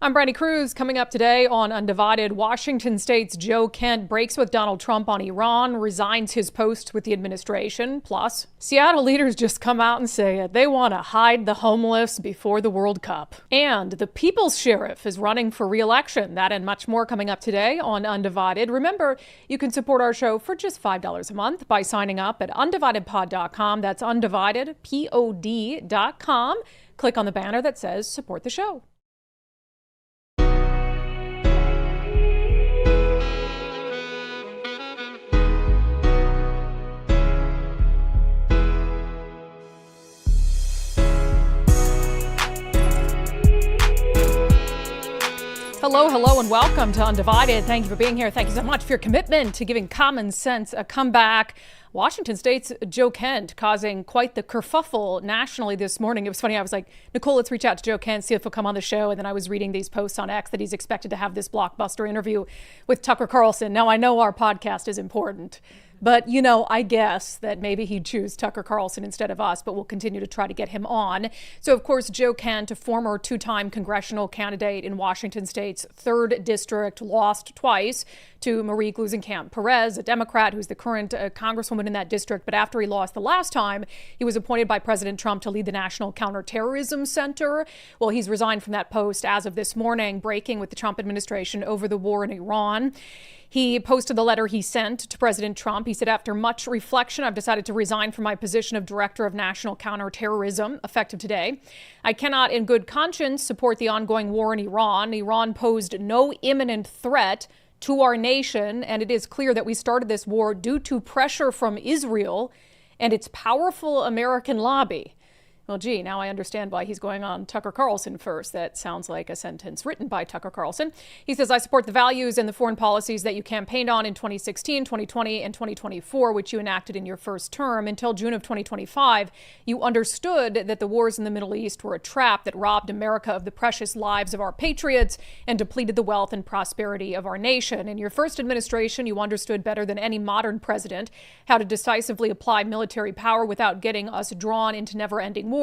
I'm Brandi Kruse. Coming up today on Undivided, Washington State's Joe Kent breaks with Donald Trump on Iran, resigns his post with the administration. Plus, Seattle leaders just come out and say it. They want to hide the homeless before the World Cup. And the people's sheriff is running for re-election. That and much more coming up today on Undivided. Remember, you can support our show for just $5 a month by signing up at undividedpod.com. That's undividedpod.com. Click on the banner that says support the show. Hello, and welcome to Undivided. Thank you for being here. Thank you so much for your commitment to giving common sense a comeback. Washington State's Joe Kent causing quite the kerfuffle nationally this morning. It was funny. I was like, Nicole, let's reach out to Joe Kent, see if he'll come on the show. And then I was reading these posts on X that he's expected to have this blockbuster interview with Tucker Carlson. Now, I know our podcast is important, but, you know, I guess that maybe he'd choose Tucker Carlson instead of us, but we'll continue to try to get him on. So, of course, Joe Kent, a former two-time congressional candidate in Washington State's 3rd District, lost twice to Marie Gluesenkamp-Perez, a Democrat who's the current congresswoman in that district. But after he lost the last time, he was appointed by President Trump to lead the National Counterterrorism Center. Well, he's resigned from that post as of this morning, breaking with the Trump administration over the war in Iran. He posted the letter he sent to President Trump. He said, after much reflection, I've decided to resign from my position of Director of National Counterterrorism, effective today. I cannot, in good conscience, support the ongoing war in Iran. Iran posed no imminent threat to our nation, and it is clear that we started this war due to pressure from Israel and its powerful American lobby. Well, gee, now I understand why he's going on Tucker Carlson first. That sounds like a sentence written by Tucker Carlson. He says, I support the values and the foreign policies that you campaigned on in 2016, 2020, and 2024, which you enacted in your first term. Until June of 2025, you understood that the wars in the Middle East were a trap that robbed America of the precious lives of our patriots and depleted the wealth and prosperity of our nation. In your first administration, you understood better than any modern president how to decisively apply military power without getting us drawn into never-ending wars.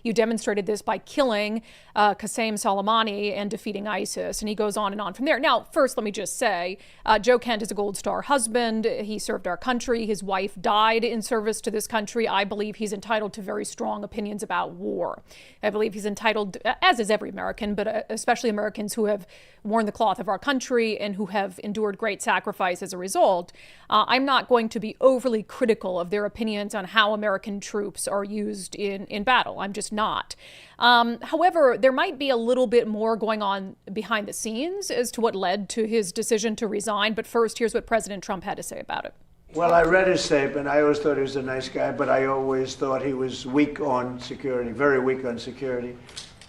You demonstrated this by killing Qasem Soleimani and defeating ISIS. And he goes on and on from there. Now, first, let me just say, Joe Kent is a Gold Star husband. He served our country. His wife died in service to this country. I believe he's entitled to very strong opinions about war. I believe he's entitled, as is every American, but especially Americans who have worn the cloth of our country and who have endured great sacrifice as a result. I'm not going to be overly critical of their opinions on how American troops are used in battle. I'm just not. However, there might be a little bit more going on behind the scenes as to what led to his decision to resign. But first, here's what President Trump had to say about it. Well, I read his statement. I always thought he was a nice guy, but I always thought he was weak on security, very weak on security.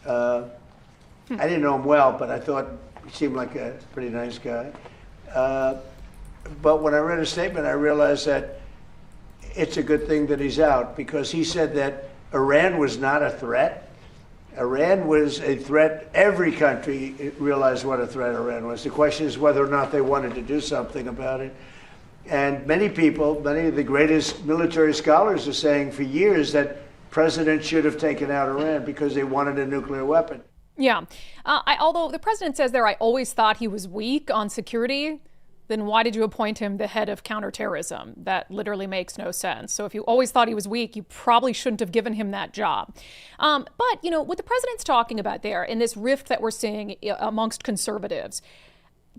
I didn't know him well, but I thought he seemed like a pretty nice guy. But when I read his statement, I realized that it's a good thing that he's out, because he said that Iran was not a threat. Iran was a threat. Every country realized what a threat Iran was. The question is whether or not they wanted to do something about it. And many people, many of the greatest military scholars are saying for years that presidents should have taken out Iran because they wanted a nuclear weapon. Yeah. Although the president says there, I always thought he was weak on security. Then why did you appoint him the head of counterterrorism? That literally makes no sense. So if you always thought he was weak, you probably shouldn't have given him that job. But, you know, what the president's talking about there in this rift that we're seeing amongst conservatives,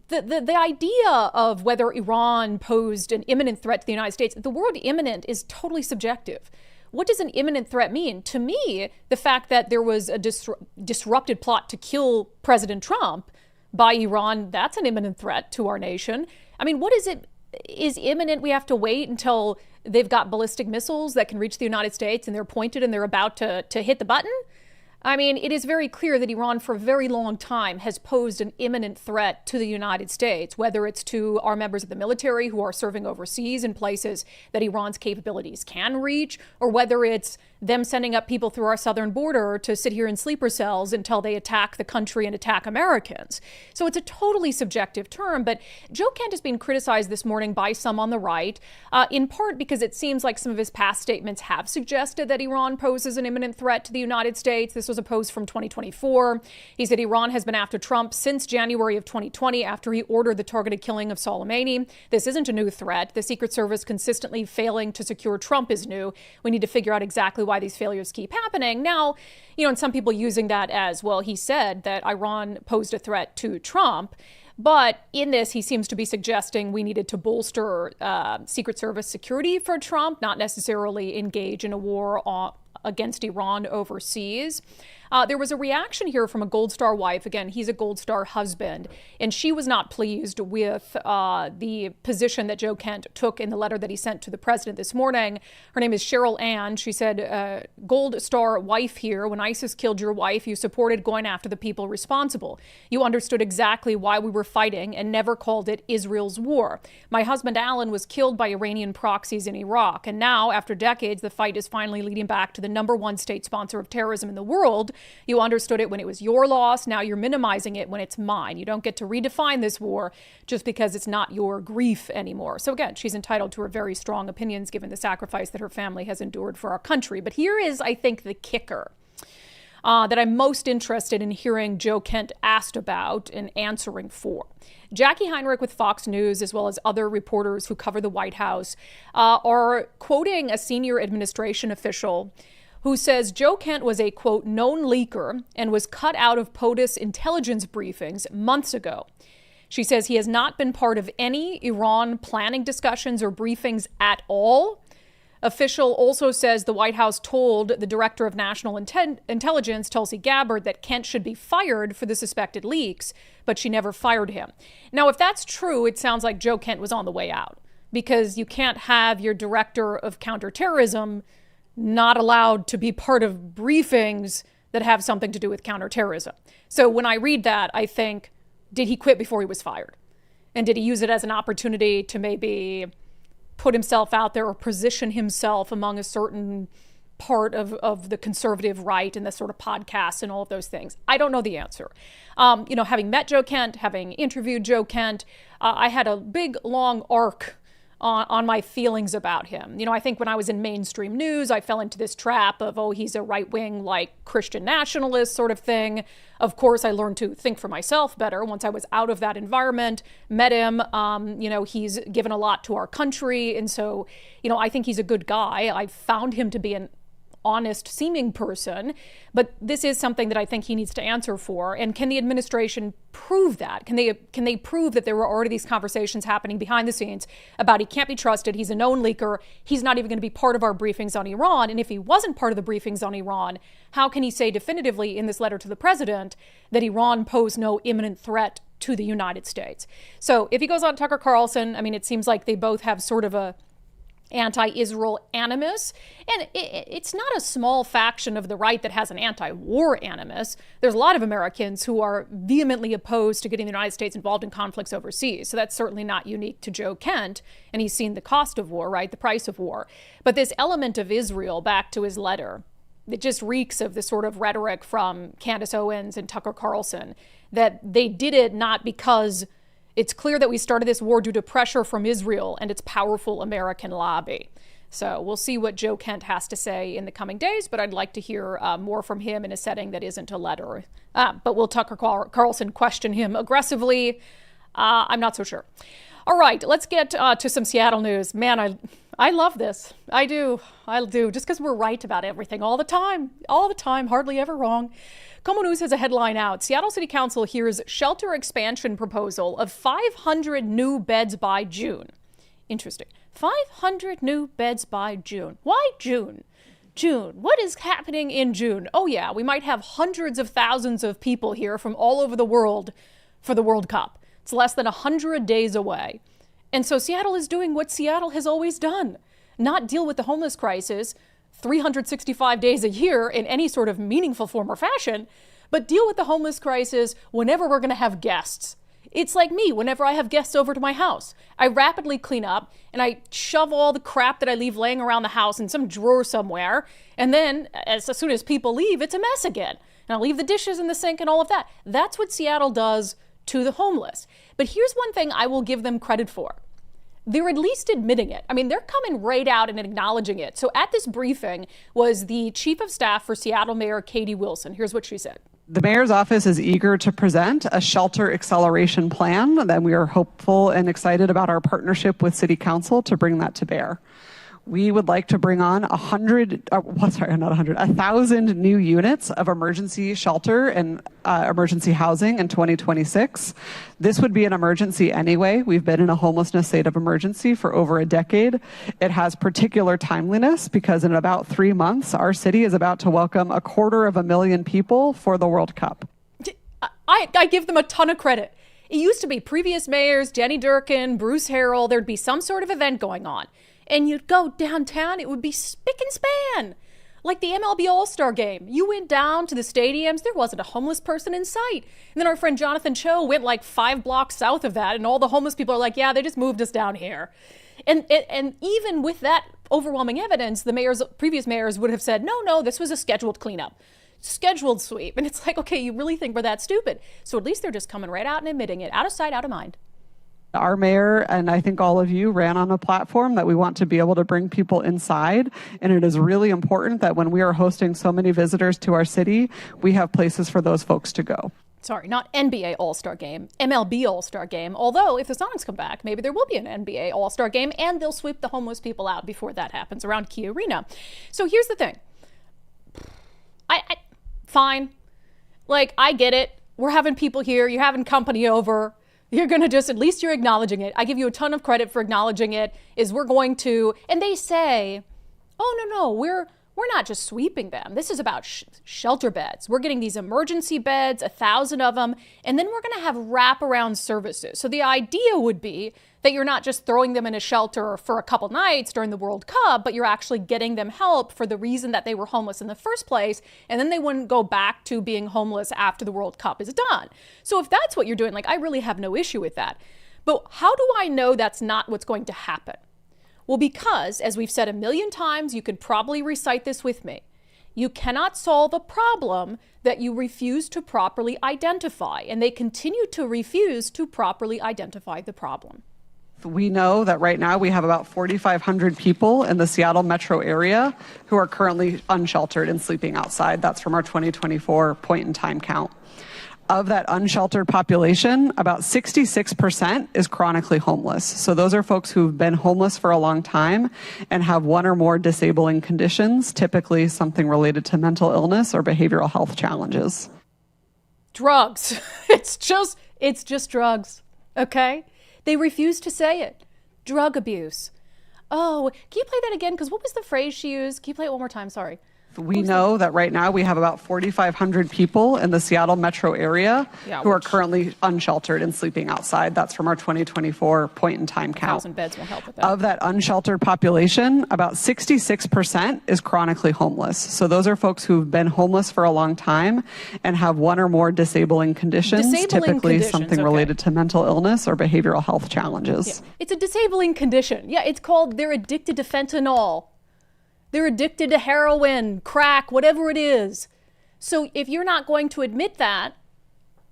the idea of whether Iran posed an imminent threat to the United States, the word imminent is totally subjective. What does an imminent threat mean? To me, the fact that there was a disrupted plot to kill President Trump by Iran, that's an imminent threat to our nation. I mean, what is it? Is imminent we have to wait until they've got ballistic missiles that can reach the United States and they're pointed and they're about to hit the button? I mean, it is very clear that Iran for a very long time has posed an imminent threat to the United States, whether it's to our members of the military who are serving overseas in places that Iran's capabilities can reach, or whether it's them sending up people through our southern border to sit here in sleeper cells until they attack the country and attack Americans. So it's a totally subjective term, but Joe Kent is being criticized this morning by some on the right, in part because it seems like some of his past statements have suggested that Iran poses an imminent threat to the United States. This was a post from 2024. He said Iran has been after Trump since January of 2020 after he ordered the targeted killing of Soleimani. This isn't a new threat. The Secret Service consistently failing to secure Trump is new. We need to figure out exactly why these failures keep happening. Now, and some people using that as, well, he said that Iran posed a threat to Trump. But in this, he seems to be suggesting we needed to bolster Secret Service security for Trump, not necessarily engage in a war against Iran overseas. There was a reaction here from a Gold Star wife. Again, he's a Gold Star husband, and she was not pleased with the position that Joe Kent took in the letter that he sent to the president this morning. Her name is Cheryl Ann. She said, Gold Star wife here, when ISIS killed your wife, you supported going after the people responsible. You understood exactly why we were fighting and never called it Israel's war. My husband Alan was killed by Iranian proxies in Iraq, and now, after decades, the fight is finally leading back to the #1 state sponsor of terrorism in the world. You understood it when it was your loss. Now you're minimizing it when it's mine. You don't get to redefine this war just because it's not your grief anymore. So again, she's entitled to her very strong opinions given the sacrifice that her family has endured for our country. But here is, I think, the kicker that I'm most interested in hearing Joe Kent asked about and answering for. Jackie Heinrich with Fox News, as well as other reporters who cover the White House, are quoting a senior administration official who says Joe Kent was a, quote, known leaker and was cut out of POTUS intelligence briefings months ago. She says he has not been part of any Iran planning discussions or briefings at all. Official also says the White House told the director of national intelligence, Tulsi Gabbard, that Kent should be fired for the suspected leaks, but she never fired him. Now, if that's true, it sounds like Joe Kent was on the way out, because you can't have your director of counterterrorism not allowed to be part of briefings that have something to do with counterterrorism. So when I read that, I think, did he quit before he was fired? And did he use it as an opportunity to maybe put himself out there or position himself among a certain part of the conservative right and the sort of podcasts and all of those things? I don't know the answer. Having met Joe Kent, having interviewed Joe Kent, I had a big, long arc on my feelings about him. I think when I was in mainstream news, I fell into this trap of, he's a right-wing, Christian nationalist sort of thing. Of course, I learned to think for myself better once I was out of that environment, met him. He's given a lot to our country. And so, I think he's a good guy. I found him to be an honest seeming person, but this is something that I think he needs to answer for. And can the administration prove that? Can they prove that there were already these conversations happening behind the scenes about he can't be trusted, he's a known leaker, he's not even going to be part of our briefings on Iran? And if he wasn't part of the briefings on Iran, how can he say definitively in this letter to the president that Iran posed no imminent threat to the United States? So if he goes on Tucker Carlson, it seems like they both have sort of a anti-Israel animus. And it's not a small faction of the right that has an anti-war animus. There's a lot of Americans who are vehemently opposed to getting the United States involved in conflicts overseas. So that's certainly not unique to Joe Kent. And he's seen the cost of war, right? The price of war. But this element of Israel, back to his letter, it just reeks of the sort of rhetoric from Candace Owens and Tucker Carlson, that they did it not because it's clear that we started this war due to pressure from Israel and its powerful American lobby. So we'll see what Joe Kent has to say in the coming days, but I'd like to hear more from him in a setting that isn't a letter. But will Tucker Carlson question him aggressively? I'm not so sure. All right, let's get to some Seattle news. Man, I love this. I do. Just because we're right about everything all the time, hardly ever wrong. Como News has a headline out. Seattle City Council hears shelter expansion proposal of 500 new beds by June. Interesting. 500 new beds by June. Why June? June. What is happening in June? Oh yeah, we might have hundreds of thousands of people here from all over the world for the World Cup. It's less than 100 days away. And so Seattle is doing what Seattle has always done. Not deal with the homeless crisis 365 days a year in any sort of meaningful form or fashion, but deal with the homeless crisis whenever we're going to have guests. It's like me whenever I have guests over to my house. I rapidly clean up and I shove all the crap that I leave laying around the house in some drawer somewhere. And then as soon as people leave, it's a mess again. And I'll leave the dishes in the sink and all of that. That's what Seattle does to the homeless. But here's one thing I will give them credit for. They're at least admitting it. I mean, they're coming right out and acknowledging it. So at this briefing was the chief of staff for Seattle Mayor Katie Wilson. Here's what she said. The mayor's office is eager to present a shelter acceleration plan. Then we are hopeful and excited about our partnership with City Council to bring that to bear. We would like to bring on 1,000 new units of emergency shelter and emergency housing in 2026. This would be an emergency anyway. We've been in a homelessness state of emergency for over a decade. It has particular timeliness because in about 3 months, our city is about to welcome 250,000 people for the World Cup. I give them a ton of credit. It used to be previous mayors, Jenny Durkin, Bruce Harrell, there'd be some sort of event going on. And you'd go downtown, it would be spick and span. Like the MLB All-Star game. You went down to the stadiums, there wasn't a homeless person in sight. And then our friend Jonathan Cho went like 5 blocks south of that, and all the homeless people are like, yeah, they just moved us down here. And even with that overwhelming evidence, the previous mayors would have said, no, this was a scheduled cleanup. Scheduled sweep. And it's like, okay, you really think we're that stupid? So at least they're just coming right out and admitting it. Out of sight, out of mind. Our mayor, and I think all of you, ran on a platform that we want to be able to bring people inside. And it is really important that when we are hosting so many visitors to our city, we have places for those folks to go. Sorry, not NBA All-Star Game, MLB All-Star Game. Although, if the Sonics come back, maybe there will be an NBA All-Star Game, and they'll sweep the homeless people out before that happens around Key Arena. So here's the thing. Fine. Like, I get it. We're having people here. You're having company over. You're going to just, at least you're acknowledging it. I give you a ton of credit for acknowledging it, is we're going to, and they say, oh, no, we're not just sweeping them. This is about shelter beds. We're getting these emergency beds, 1,000 of them, and then we're going to have wraparound services. So the idea would be that you're not just throwing them in a shelter for a couple nights during the World Cup, but you're actually getting them help for the reason that they were homeless in the first place, and then they wouldn't go back to being homeless after the World Cup is done. So if that's what you're doing, like, I really have no issue with that. But how do I know that's not what's going to happen? Well, because, as we've said a million times, you could probably recite this with me. You cannot solve a problem that you refuse to properly identify, and they continue to refuse to properly identify the problem. We know that right now we have about 4,500 people in the Seattle metro area who are currently unsheltered and sleeping outside. That's from our 2024 point in time count. Of that unsheltered population, about 66% is chronically homeless. So those are folks who've been homeless for a long time and have one or more disabling conditions, typically something related to mental illness or behavioral health challenges. Drugs. It's just drugs. Okay? They refuse to say it. Drug abuse. Oh, can you play that again? Because what was the phrase she used? Can you play it one more time? Sorry. We know that right now we have about 4,500 people in the Seattle metro area who are currently unsheltered and sleeping outside. That's from our 2024 point in time count. 1,000 beds will help with that. Of that unsheltered population, about 66% is chronically homeless. So those are folks who've been homeless for a long time and have one or more disabling conditions, typically something related to mental illness or behavioral health challenges. Yeah. It's a disabling condition. Yeah, it's called they're addicted to fentanyl. They're addicted to heroin, crack, whatever it is. So if you're not going to admit that,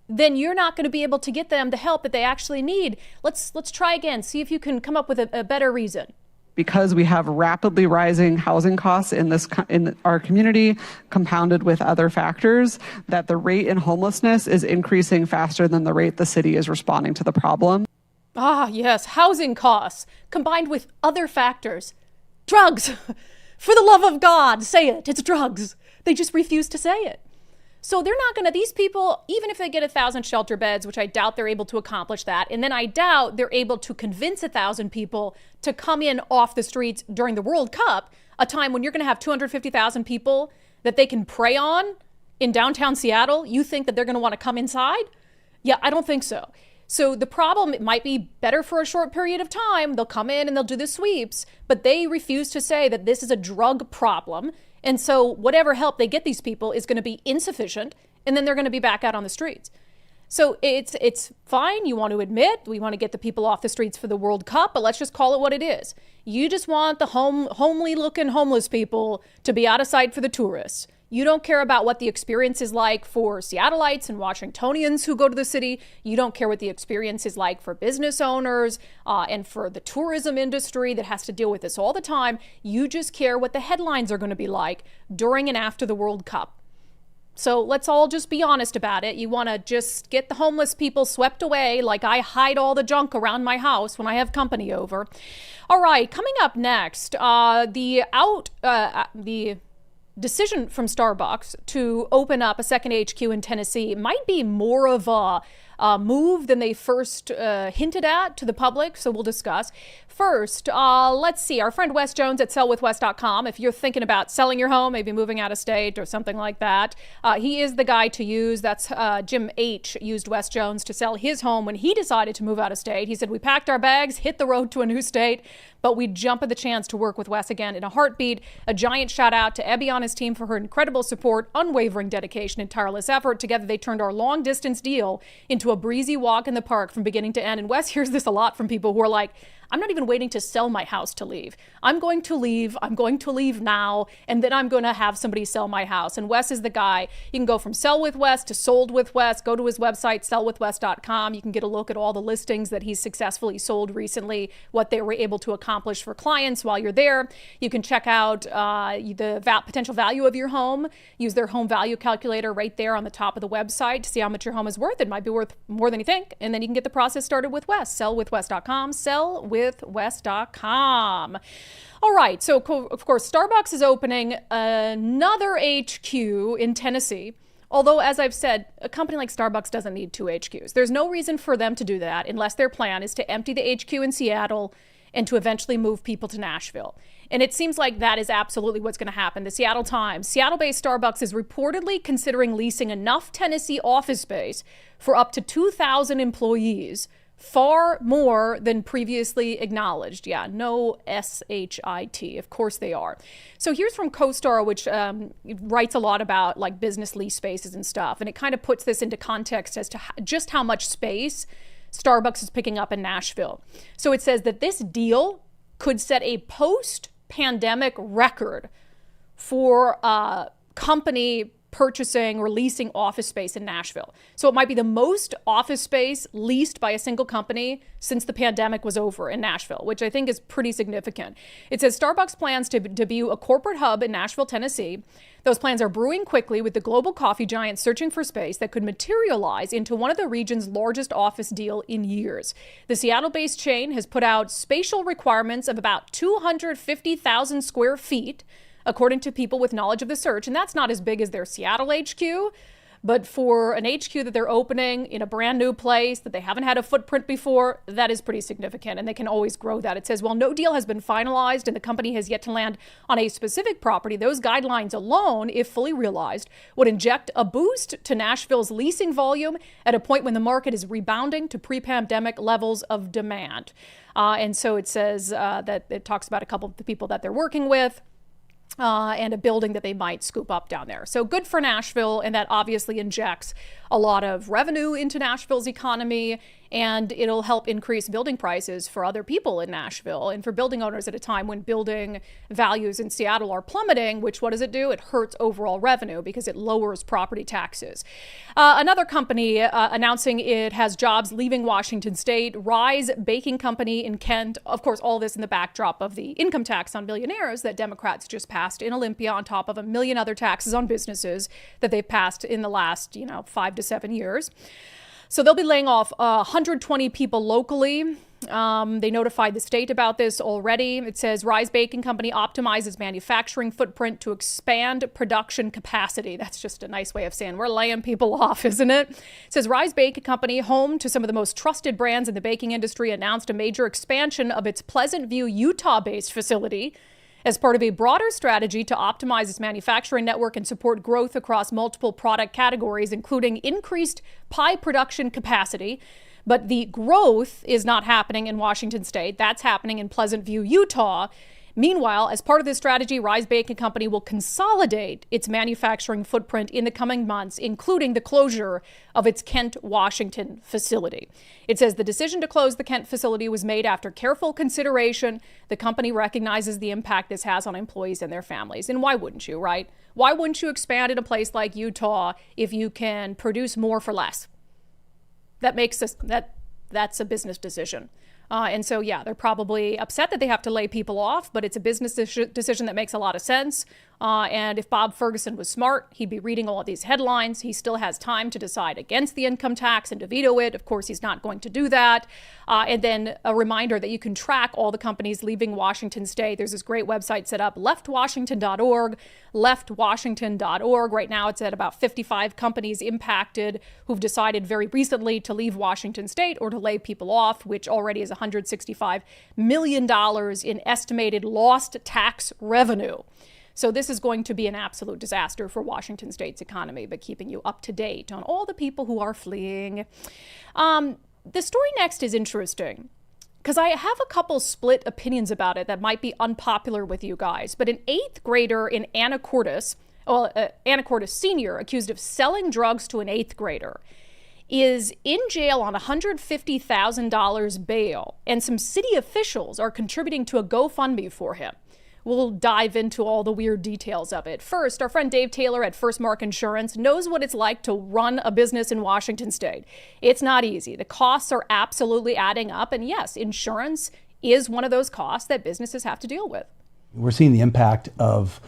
then you're not going to be able to get them the help that they actually need. Let's try again. See if you can come up with a better reason. Because we have rapidly rising housing costs in our community, compounded with other factors, that the rate in homelessness is increasing faster than the rate the city is responding to the problem. Ah, yes, housing costs combined with other factors. Drugs. For the love of God, say it. It's drugs. They just refuse to say it. So they're not going to, these people, even if they get 1,000 shelter beds, which I doubt they're able to accomplish that, and then I doubt they're able to convince 1,000 people to come in off the streets during the World Cup, a time when you're going to have 250,000 people that they can prey on in downtown Seattle. You think that they're going to want to come inside? Yeah, I don't think so. So the problem, it might be better for a short period of time. They'll come in and they'll do the sweeps, but they refuse to say that this is a drug problem. And so whatever help they get these people is going to be insufficient, and then they're going to be back out on the streets. So it's fine. You want to admit we want to get the people off the streets for the World Cup, but let's just call it what it is. You just want the homely looking homeless people to be out of sight for the tourists. You don't care about what the experience is like for Seattleites and Washingtonians who go to the city. You don't care what the experience is like for business owners and for the tourism industry that has to deal with this all the time. You just care what the headlines are going to be like during and after the World Cup. So let's all just be honest about it. You want to just get the homeless people swept away like I hide all the junk around my house when I have company over. All right, coming up next, the decision from Starbucks to open up a second HQ in Tennessee might be more of a move than they first hinted at to the public, so we'll discuss. First, let's see, our friend Wes Jones at sellwithwes.com. If you're thinking about selling your home, maybe moving out of state or something like that, he is the guy to use. That's Jim H. used Wes Jones to sell his home when he decided to move out of state. He said, we packed our bags, hit the road to a new state, but we'd jump at the chance to work with Wes again in a heartbeat. A giant shout out to Ebby on his team for her incredible support, unwavering dedication, and tireless effort. Together, they turned our long distance deal into a breezy walk in the park from beginning to end. And Wes hears this a lot from people who are like, I'm not even waiting to sell my house to leave. I'm going to leave. I'm going to leave now. And then I'm going to have somebody sell my house. And Wes is the guy. You can go from Sell with Wes to Sold with Wes. Go to his website, sellwithwes.com. You can get a look at all the listings that he's successfully sold recently, what they were able to accomplish for clients while you're there. You can check out the potential value of your home. Use their home value calculator right there on the top of the website to see how much your home is worth. It might be worth more than you think. And then you can get the process started with Wes. Sellwithwes.com. Sellwithwes.com. All right, so of course, Starbucks is opening another HQ in Tennessee. Although, as I've said, a company like Starbucks doesn't need two HQs. There's no reason for them to do that unless their plan is to empty the HQ in Seattle and to eventually move people to Nashville. And it seems like that is absolutely what's going to happen. The Seattle Times, Seattle-based Starbucks is reportedly considering leasing enough Tennessee office space for up to 2,000 employees, far more than previously acknowledged. Yeah, no S-H-I-T. Of course they are. So here's from CoStar, which writes a lot about like business lease spaces and stuff. And it kind of puts this into context as to just how much space Starbucks is picking up in Nashville. So it says that this deal could set a post-pandemic record for company purchasing or leasing office space in Nashville. So it might be the most office space leased by a single company since the pandemic was over in Nashville, which I think is pretty significant. It says Starbucks plans to debut a corporate hub in Nashville, Tennessee. Those plans are brewing quickly, with the global coffee giant searching for space that could materialize into one of the region's largest office deal in years. The Seattle-based chain has put out spatial requirements of about 250,000 square feet, according to people with knowledge of the search. And that's not as big as their Seattle HQ, but for an HQ that they're opening in a brand new place that they haven't had a footprint before, that is pretty significant, and they can always grow that. It says, while no deal has been finalized and the company has yet to land on a specific property, those guidelines alone, if fully realized, would inject a boost to Nashville's leasing volume at a point when the market is rebounding to pre-pandemic levels of demand. And so it says that it talks about a couple of the people that they're working with, and a building that they might scoop up down there. So good for Nashville, and that obviously injects a lot of revenue into Nashville's economy, and it'll help increase building prices for other people in Nashville and for building owners at a time when building values in Seattle are plummeting, which what does it do? It hurts overall revenue because it lowers property taxes. Another company announcing it has jobs leaving Washington state, Rise Baking Company in Kent. Of course, all this in the backdrop of the income tax on millionaires that Democrats just passed in Olympia, on top of a million other taxes on businesses that they've passed in the last, 5 to 7 years. So they'll be laying off 120 people locally. They notified the state about this already. It says Rise Baking Company optimizes manufacturing footprint to expand production capacity. That's just a nice way of saying we're laying people off, isn't it? It says Rise Baking Company, home to some of the most trusted brands in the baking industry, announced a major expansion of its Pleasant View, Utah-based facility as part of a broader strategy to optimize its manufacturing network and support growth across multiple product categories, including increased pie production capacity. But the growth is not happening in Washington state. That's happening in Pleasant View, Utah. Meanwhile, as part of this strategy, Rise Baking Company will consolidate its manufacturing footprint in the coming months, including the closure of its Kent, Washington facility. It says the decision to close the Kent facility was made after careful consideration. The company recognizes the impact this has on employees and their families. And why wouldn't you, right? Why wouldn't you expand in a place like Utah if you can produce more for less? That's a business decision. And so, yeah, they're probably upset that they have to lay people off, but it's a business decision that makes a lot of sense. And if Bob Ferguson was smart, he'd be reading all of these headlines. He still has time to decide against the income tax and to veto it. Of course, he's not going to do that. And then a reminder that you can track all the companies leaving Washington state. There's this great website set up, leftwashington.org, leftwashington.org. Right now, it's at about 55 companies impacted who've decided very recently to leave Washington state or to lay people off, which already is $165 million in estimated lost tax revenue. So this is going to be an absolute disaster for Washington state's economy, but keeping you up to date on all the people who are fleeing. The story next is interesting because I have a couple split opinions about it that might be unpopular with you guys. But an 8th grader in Anacortes Senior, accused of selling drugs to an 8th grader, is in jail on $150,000 bail, and some city officials are contributing to a GoFundMe for him. We'll dive into all the weird details of it. First, our friend Dave Taylor at First Mark Insurance knows what it's like to run a business in Washington state. It's not easy. The costs are absolutely adding up. And yes, insurance is one of those costs that businesses have to deal with. We're seeing the impact of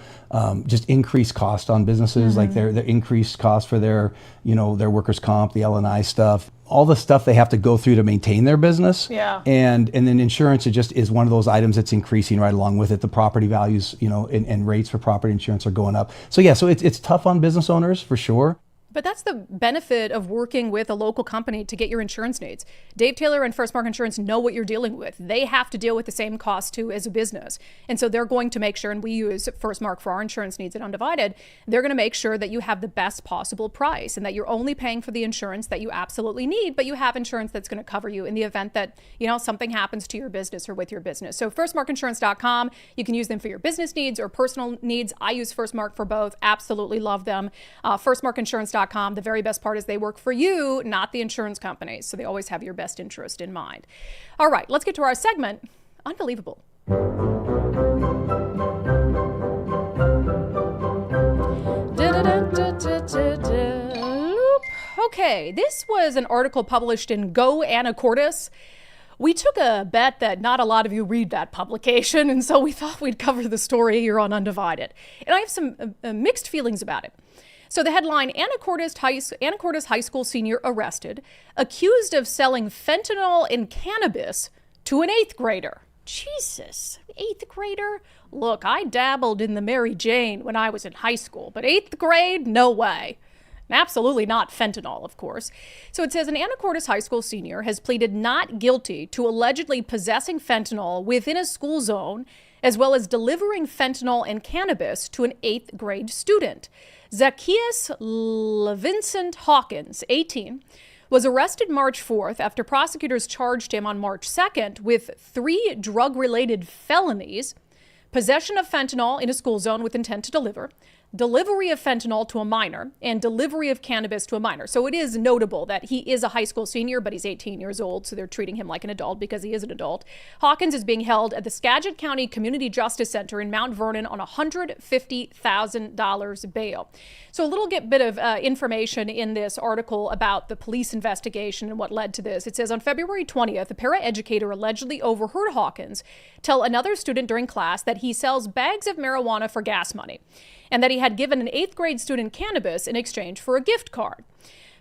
just increased cost on businesses, like their increased cost for their workers' comp, the L&I stuff, all the stuff they have to go through to maintain their business. Yeah. And then insurance, it just is one of those items that's increasing right along with it. The property values, and rates for property insurance are going up. So yeah, so it's tough on business owners for sure. But that's the benefit of working with a local company to get your insurance needs. Dave Taylor and First Mark Insurance know what you're dealing with. They have to deal with the same cost too as a business. And so they're going to make sure, and we use First Mark for our insurance needs at Undivided, they're going to make sure that you have the best possible price and that you're only paying for the insurance that you absolutely need, but you have insurance that's going to cover you in the event that, something happens to your business or with your business. So firstmarkinsurance.com, you can use them for your business needs or personal needs. I use First Mark for both. Absolutely love them. Firstmarkinsurance.com. The very best part is they work for you, not the insurance companies. So they always have your best interest in mind. All right, let's get to our segment. Unbelievable. Okay, this was an article published in Go Anacortes. We took a bet that not a lot of you read that publication, and so we thought we'd cover the story here on Undivided. And I have some mixed feelings about it. So the headline, Anacortes High School senior arrested, accused of selling fentanyl and cannabis to an 8th grader. Jesus, 8th grader? Look, I dabbled in the Mary Jane when I was in high school, but 8th grade? No way. Absolutely not fentanyl, of course. So it says an Anacortes High School senior has pleaded not guilty to allegedly possessing fentanyl within a school zone, as well as delivering fentanyl and cannabis to an 8th grade student. Zacchaeus LeVincent Hawkins, 18, was arrested March 4th after prosecutors charged him on March 2nd with 3 drug-related felonies: possession of fentanyl in a school zone with intent to deliver, delivery of fentanyl to a minor, and delivery of cannabis to a minor. So it is notable that he is a high school senior, but he's 18 years old, so they're treating him like an adult because he is an adult. Hawkins is being held at the Skagit County Community Justice Center in Mount Vernon on $150,000 bail. So a little bit of information in this article about the police investigation and what led to this. It says on February 20th, a paraeducator allegedly overheard Hawkins tell another student during class that he sells bags of marijuana for gas money, and that he had given an 8th grade student cannabis in exchange for a gift card.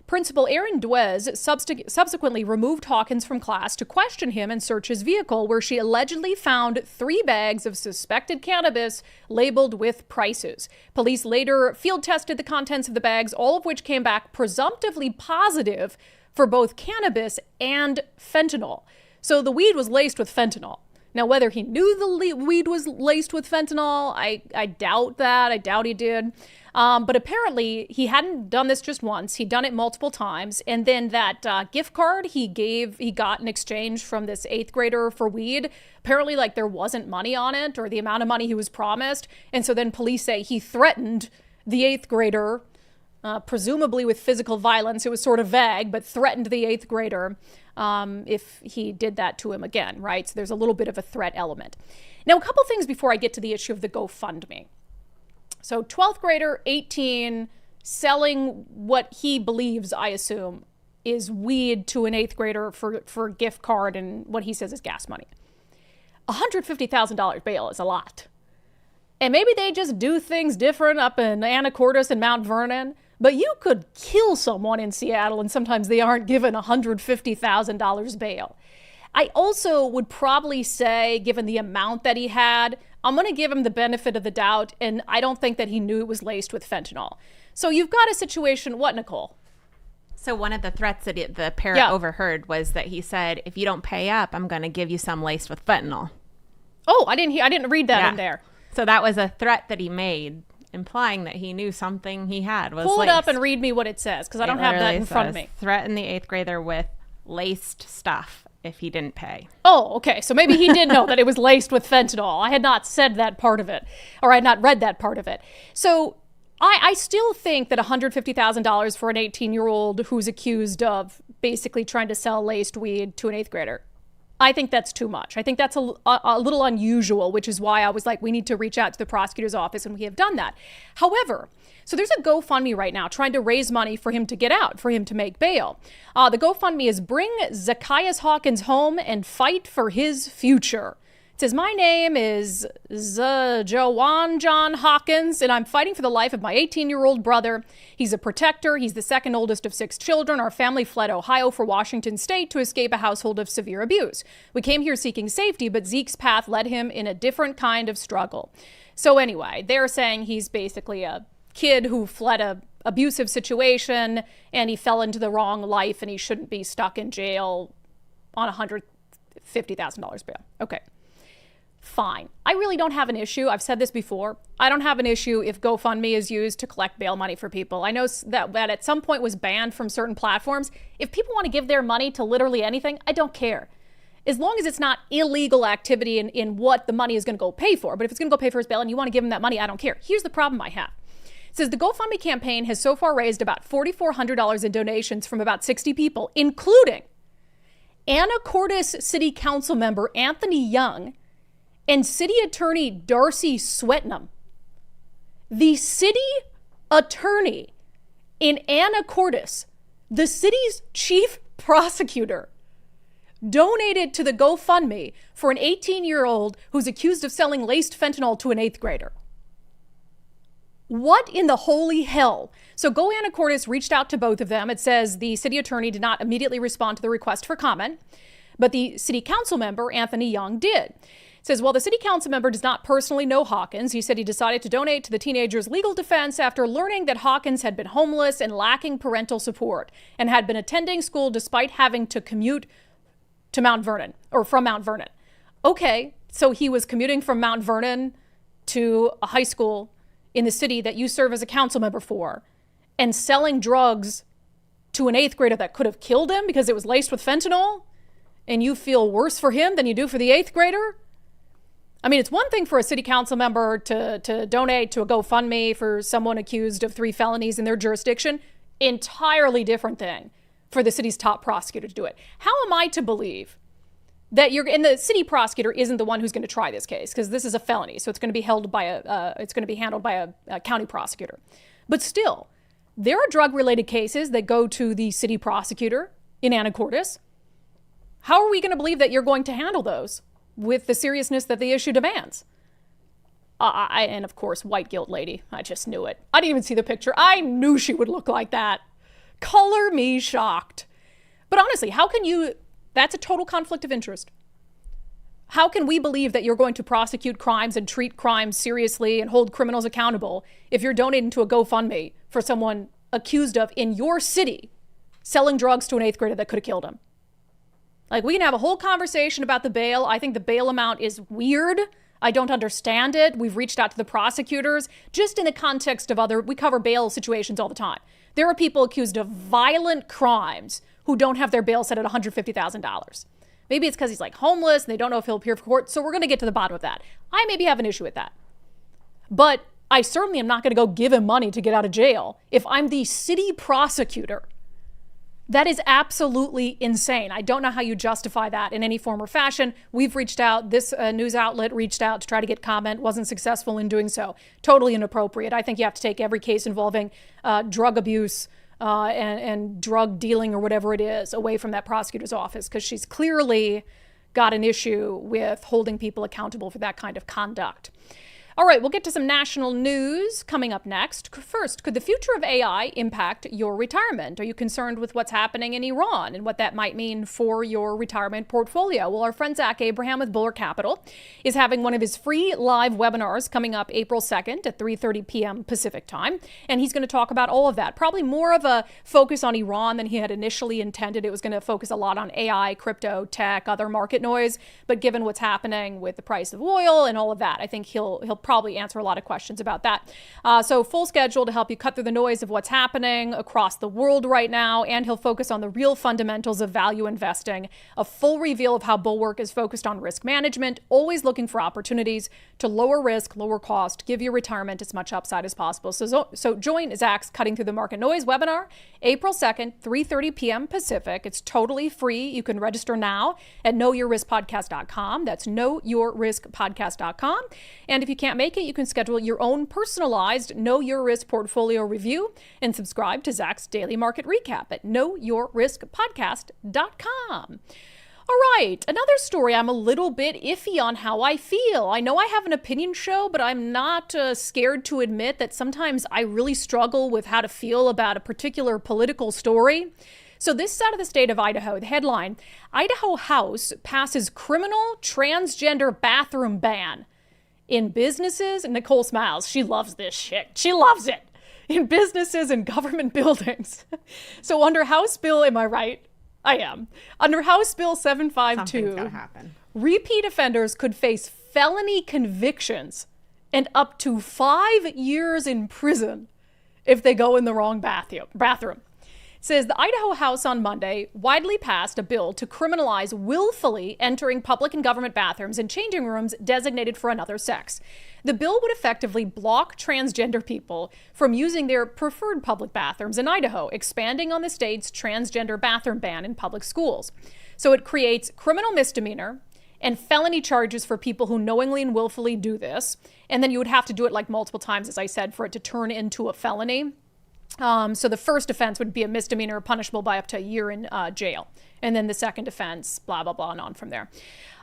Principal Aaron Dwez subsequently removed Hawkins from class to question him and search his vehicle, where she allegedly found 3 bags of suspected cannabis labeled with prices. Police later field tested the contents of the bags, all of which came back presumptively positive for both cannabis and fentanyl. So the weed was laced with fentanyl. Now, whether he knew the weed was laced with fentanyl, I doubt that. I doubt he did. But apparently he hadn't done this just once. He'd done it multiple times. And then that gift card he got in exchange from this 8th grader for weed, apparently like there wasn't money on it or the amount of money he was promised. And so then police say he threatened the 8th grader, presumably with physical violence. It was sort of vague, but threatened the 8th grader if he did that to him again, right? So there's a little bit of a threat element. Now, a couple things before I get to the issue of the GoFundMe. So 12th grader, 18, selling what he believes, I assume, is weed to an 8th grader for a gift card and what he says is gas money. $150,000 bail is a lot. And maybe they just do things different up in Anacortes and Mount Vernon, but you could kill someone in Seattle and sometimes they aren't given $150,000 bail. I also would probably say, given the amount that he had, I'm going to give him the benefit of the doubt, and I don't think that he knew it was laced with fentanyl. So you've got a situation, what, Nicole? So one of the threats that the parent overheard was that he said, if you don't pay up, I'm going to give you some laced with fentanyl. Oh, I didn't read that in there. So that was a threat that he made, implying that he knew something he had was Pull laced. it up and read me what it says, because I don't have that in front of me. Threaten the 8th grader with laced stuff if he didn't pay. Oh, okay. So maybe he did know that it was laced with fentanyl. I had not said that part of it, or I had not read that part of it. So I still think that $150,000 for an 18-year-old who's accused of basically trying to sell laced weed to an 8th grader, I think that's too much. I think that's a little unusual, which is why I was like, we need to reach out to the prosecutor's office, and we have done that. However, so there's a GoFundMe right now trying to raise money for him to get out, for him to make bail. The GoFundMe is Bring Zacchaeus Hawkins Home and Fight for His Future. It says, my name is Jawan John Hawkins, and I'm fighting for the life of my 18-year-old brother. He's a protector. He's the second oldest of 6 children. Our family fled Ohio for Washington State to escape a household of severe abuse. We came here seeking safety, but Zeke's path led him in a different kind of struggle. So anyway, they're saying he's basically a kid who fled a abusive situation, and he fell into the wrong life, and he shouldn't be stuck in jail on $150,000 bail. Okay. Fine. I really don't have an issue. I've said this before. I don't have an issue if GoFundMe is used to collect bail money for people. I know that at some point was banned from certain platforms. If people want to give their money to literally anything, I don't care. As long as it's not illegal activity in what the money is going to go pay for. But if it's going to go pay for his bail and you want to give him that money, I don't care. Here's the problem I have. It says the GoFundMe campaign has so far raised about $4,400 in donations from about 60 people, including Anacortes City Council member Anthony Young and City Attorney Darcy Swetnam. The city attorney in Anacortes, the city's chief prosecutor, donated to the GoFundMe for an 18-year-old who's accused of selling laced fentanyl to an 8th grader. What in the holy hell? So Go Anacortes reached out to both of them. It says the city attorney did not immediately respond to the request for comment, but the city council member, Anthony Young, did. It says, while the city council member does not personally know Hawkins, he said he decided to donate to the teenager's legal defense after learning that Hawkins had been homeless and lacking parental support and had been attending school despite having to commute to Mount Vernon, or from Mount Vernon. Okay, so he was commuting from Mount Vernon to a high school in the city that you serve as a council member for and selling drugs to an 8th grader that could have killed him because it was laced with fentanyl, and you feel worse for him than you do for the 8th grader? I mean, it's one thing for a city council member to donate to a GoFundMe for someone accused of 3 felonies in their jurisdiction. Entirely different thing for the city's top prosecutor to do it. How am I to believe that and the city prosecutor isn't the one who's going to try this case, because this is a felony, so it's going to be handled by a county prosecutor. But still, there are drug-related cases that go to the city prosecutor in Anacortes. How are we going to believe that you're going to handle those with the seriousness that the issue demands? And of course, white guilt lady. I just knew it. I didn't even see the picture. I knew she would look like that. Color me shocked. But honestly, how can you... That's a total conflict of interest. How can we believe that you're going to prosecute crimes and treat crimes seriously and hold criminals accountable if you're donating to a GoFundMe for someone accused of, in your city, selling drugs to an 8th grader that could have killed him? Like, we can have a whole conversation about the bail. I think the bail amount is weird. I don't understand it. We've reached out to the prosecutors just in the context of we cover bail situations all the time. There are people accused of violent crimes who don't have their bail set at $150,000. Maybe it's because he's like homeless and they don't know if he'll appear for court. So we're going to get to the bottom of that. I maybe have an issue with that. But I certainly am not going to go give him money to get out of jail if I'm the city prosecutor. That is absolutely insane. I don't know how you justify that in any form or fashion. We've reached out. This news outlet reached out to try to get comment, wasn't successful in doing so. Totally inappropriate. I think you have to take every case involving drug abuse and drug dealing or whatever it is away from that prosecutor's office, because she's clearly got an issue with holding people accountable for that kind of conduct. All right, we'll get to some national news coming up next. First, could the future of AI impact your retirement? Are you concerned with what's happening in Iran and what that might mean for your retirement portfolio? Well, our friend Zach Abraham with Buller Capital is having one of his free live webinars coming up April 2nd at 3:30 p.m. Pacific time. And he's going to talk about all of that. Probably more of a focus on Iran than he had initially intended. It was going to focus a lot on AI, crypto, tech, other market noise. But given what's happening with the price of oil and all of that, I think he'll probably answer a lot of questions about that. So full schedule to help you cut through the noise of what's happening across the world right now. And he'll focus on the real fundamentals of value investing, a full reveal of how Bulwark is focused on risk management, always looking for opportunities to lower risk, lower cost, give your retirement as much upside as possible. So join Zach's Cutting Through the Market Noise webinar, April 2nd, 3:30 p.m. Pacific. It's totally free. You can register now at knowyourriskpodcast.com. That's knowyourriskpodcast.com. And if you can't make it, you can schedule your own personalized Know Your Risk portfolio review and subscribe to Zach's daily market recap at knowyourriskpodcast.com. All right, another story. I'm a little bit iffy on how I feel. I know I have an opinion show, but I'm not scared to admit that sometimes I really struggle with how to feel about a particular political story. So this is out of the state of Idaho. The headline, Idaho House passes criminal transgender bathroom ban in businesses. And Nicole smiles. She loves this shit. She loves it. In businesses and government buildings. So under House Bill, am I right? I am. Under House Bill 752, repeat offenders could face felony convictions and up to 5 years in prison if they go in the wrong bathroom. It says the Idaho House on Monday widely passed a bill to criminalize willfully entering public and government bathrooms and changing rooms designated for another sex. The bill would effectively block transgender people from using their preferred public bathrooms in Idaho, expanding on the state's transgender bathroom ban in public schools. So it creates criminal misdemeanor and felony charges for people who knowingly and willfully do this. And then you would have to do it like multiple times, as I said, for it to turn into a felony. So the first offense would be a misdemeanor punishable by up to a year in jail. And then the second offense, blah, blah, blah, and on from there.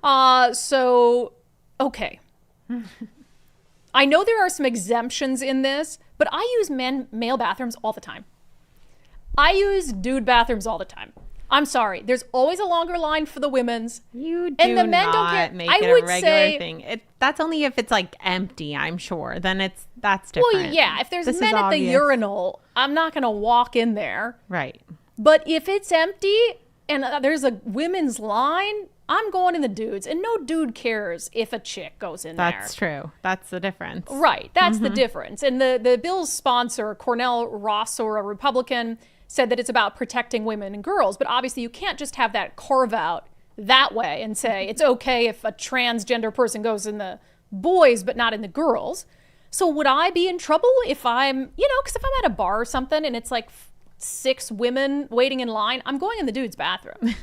Okay. I know there are some exemptions in this, but I use male bathrooms all the time. I use dude bathrooms all the time. I'm sorry. There's always a longer line for the women's. You do and the men not don't care. make I it would a regular say, thing. That's only if it's like empty, I'm sure. Then that's different. Well, yeah. If there's This men is at the obvious. urinal, I'm not going to walk in there. Right. But if it's empty and there's a women's line, I'm going in the dudes. And no dude cares if a chick goes in there. That's true. That's the difference. Right. That's the difference. And the bill's sponsor, Cornell Rossor, a Republican, said that it's about protecting women and girls. But obviously you can't just have that carve out that way and say it's okay if a transgender person goes in the boys but not in the girls. So would I be in trouble if I'm, because if I'm at a bar or something and it's like 6 women waiting in line, I'm going in the dude's bathroom.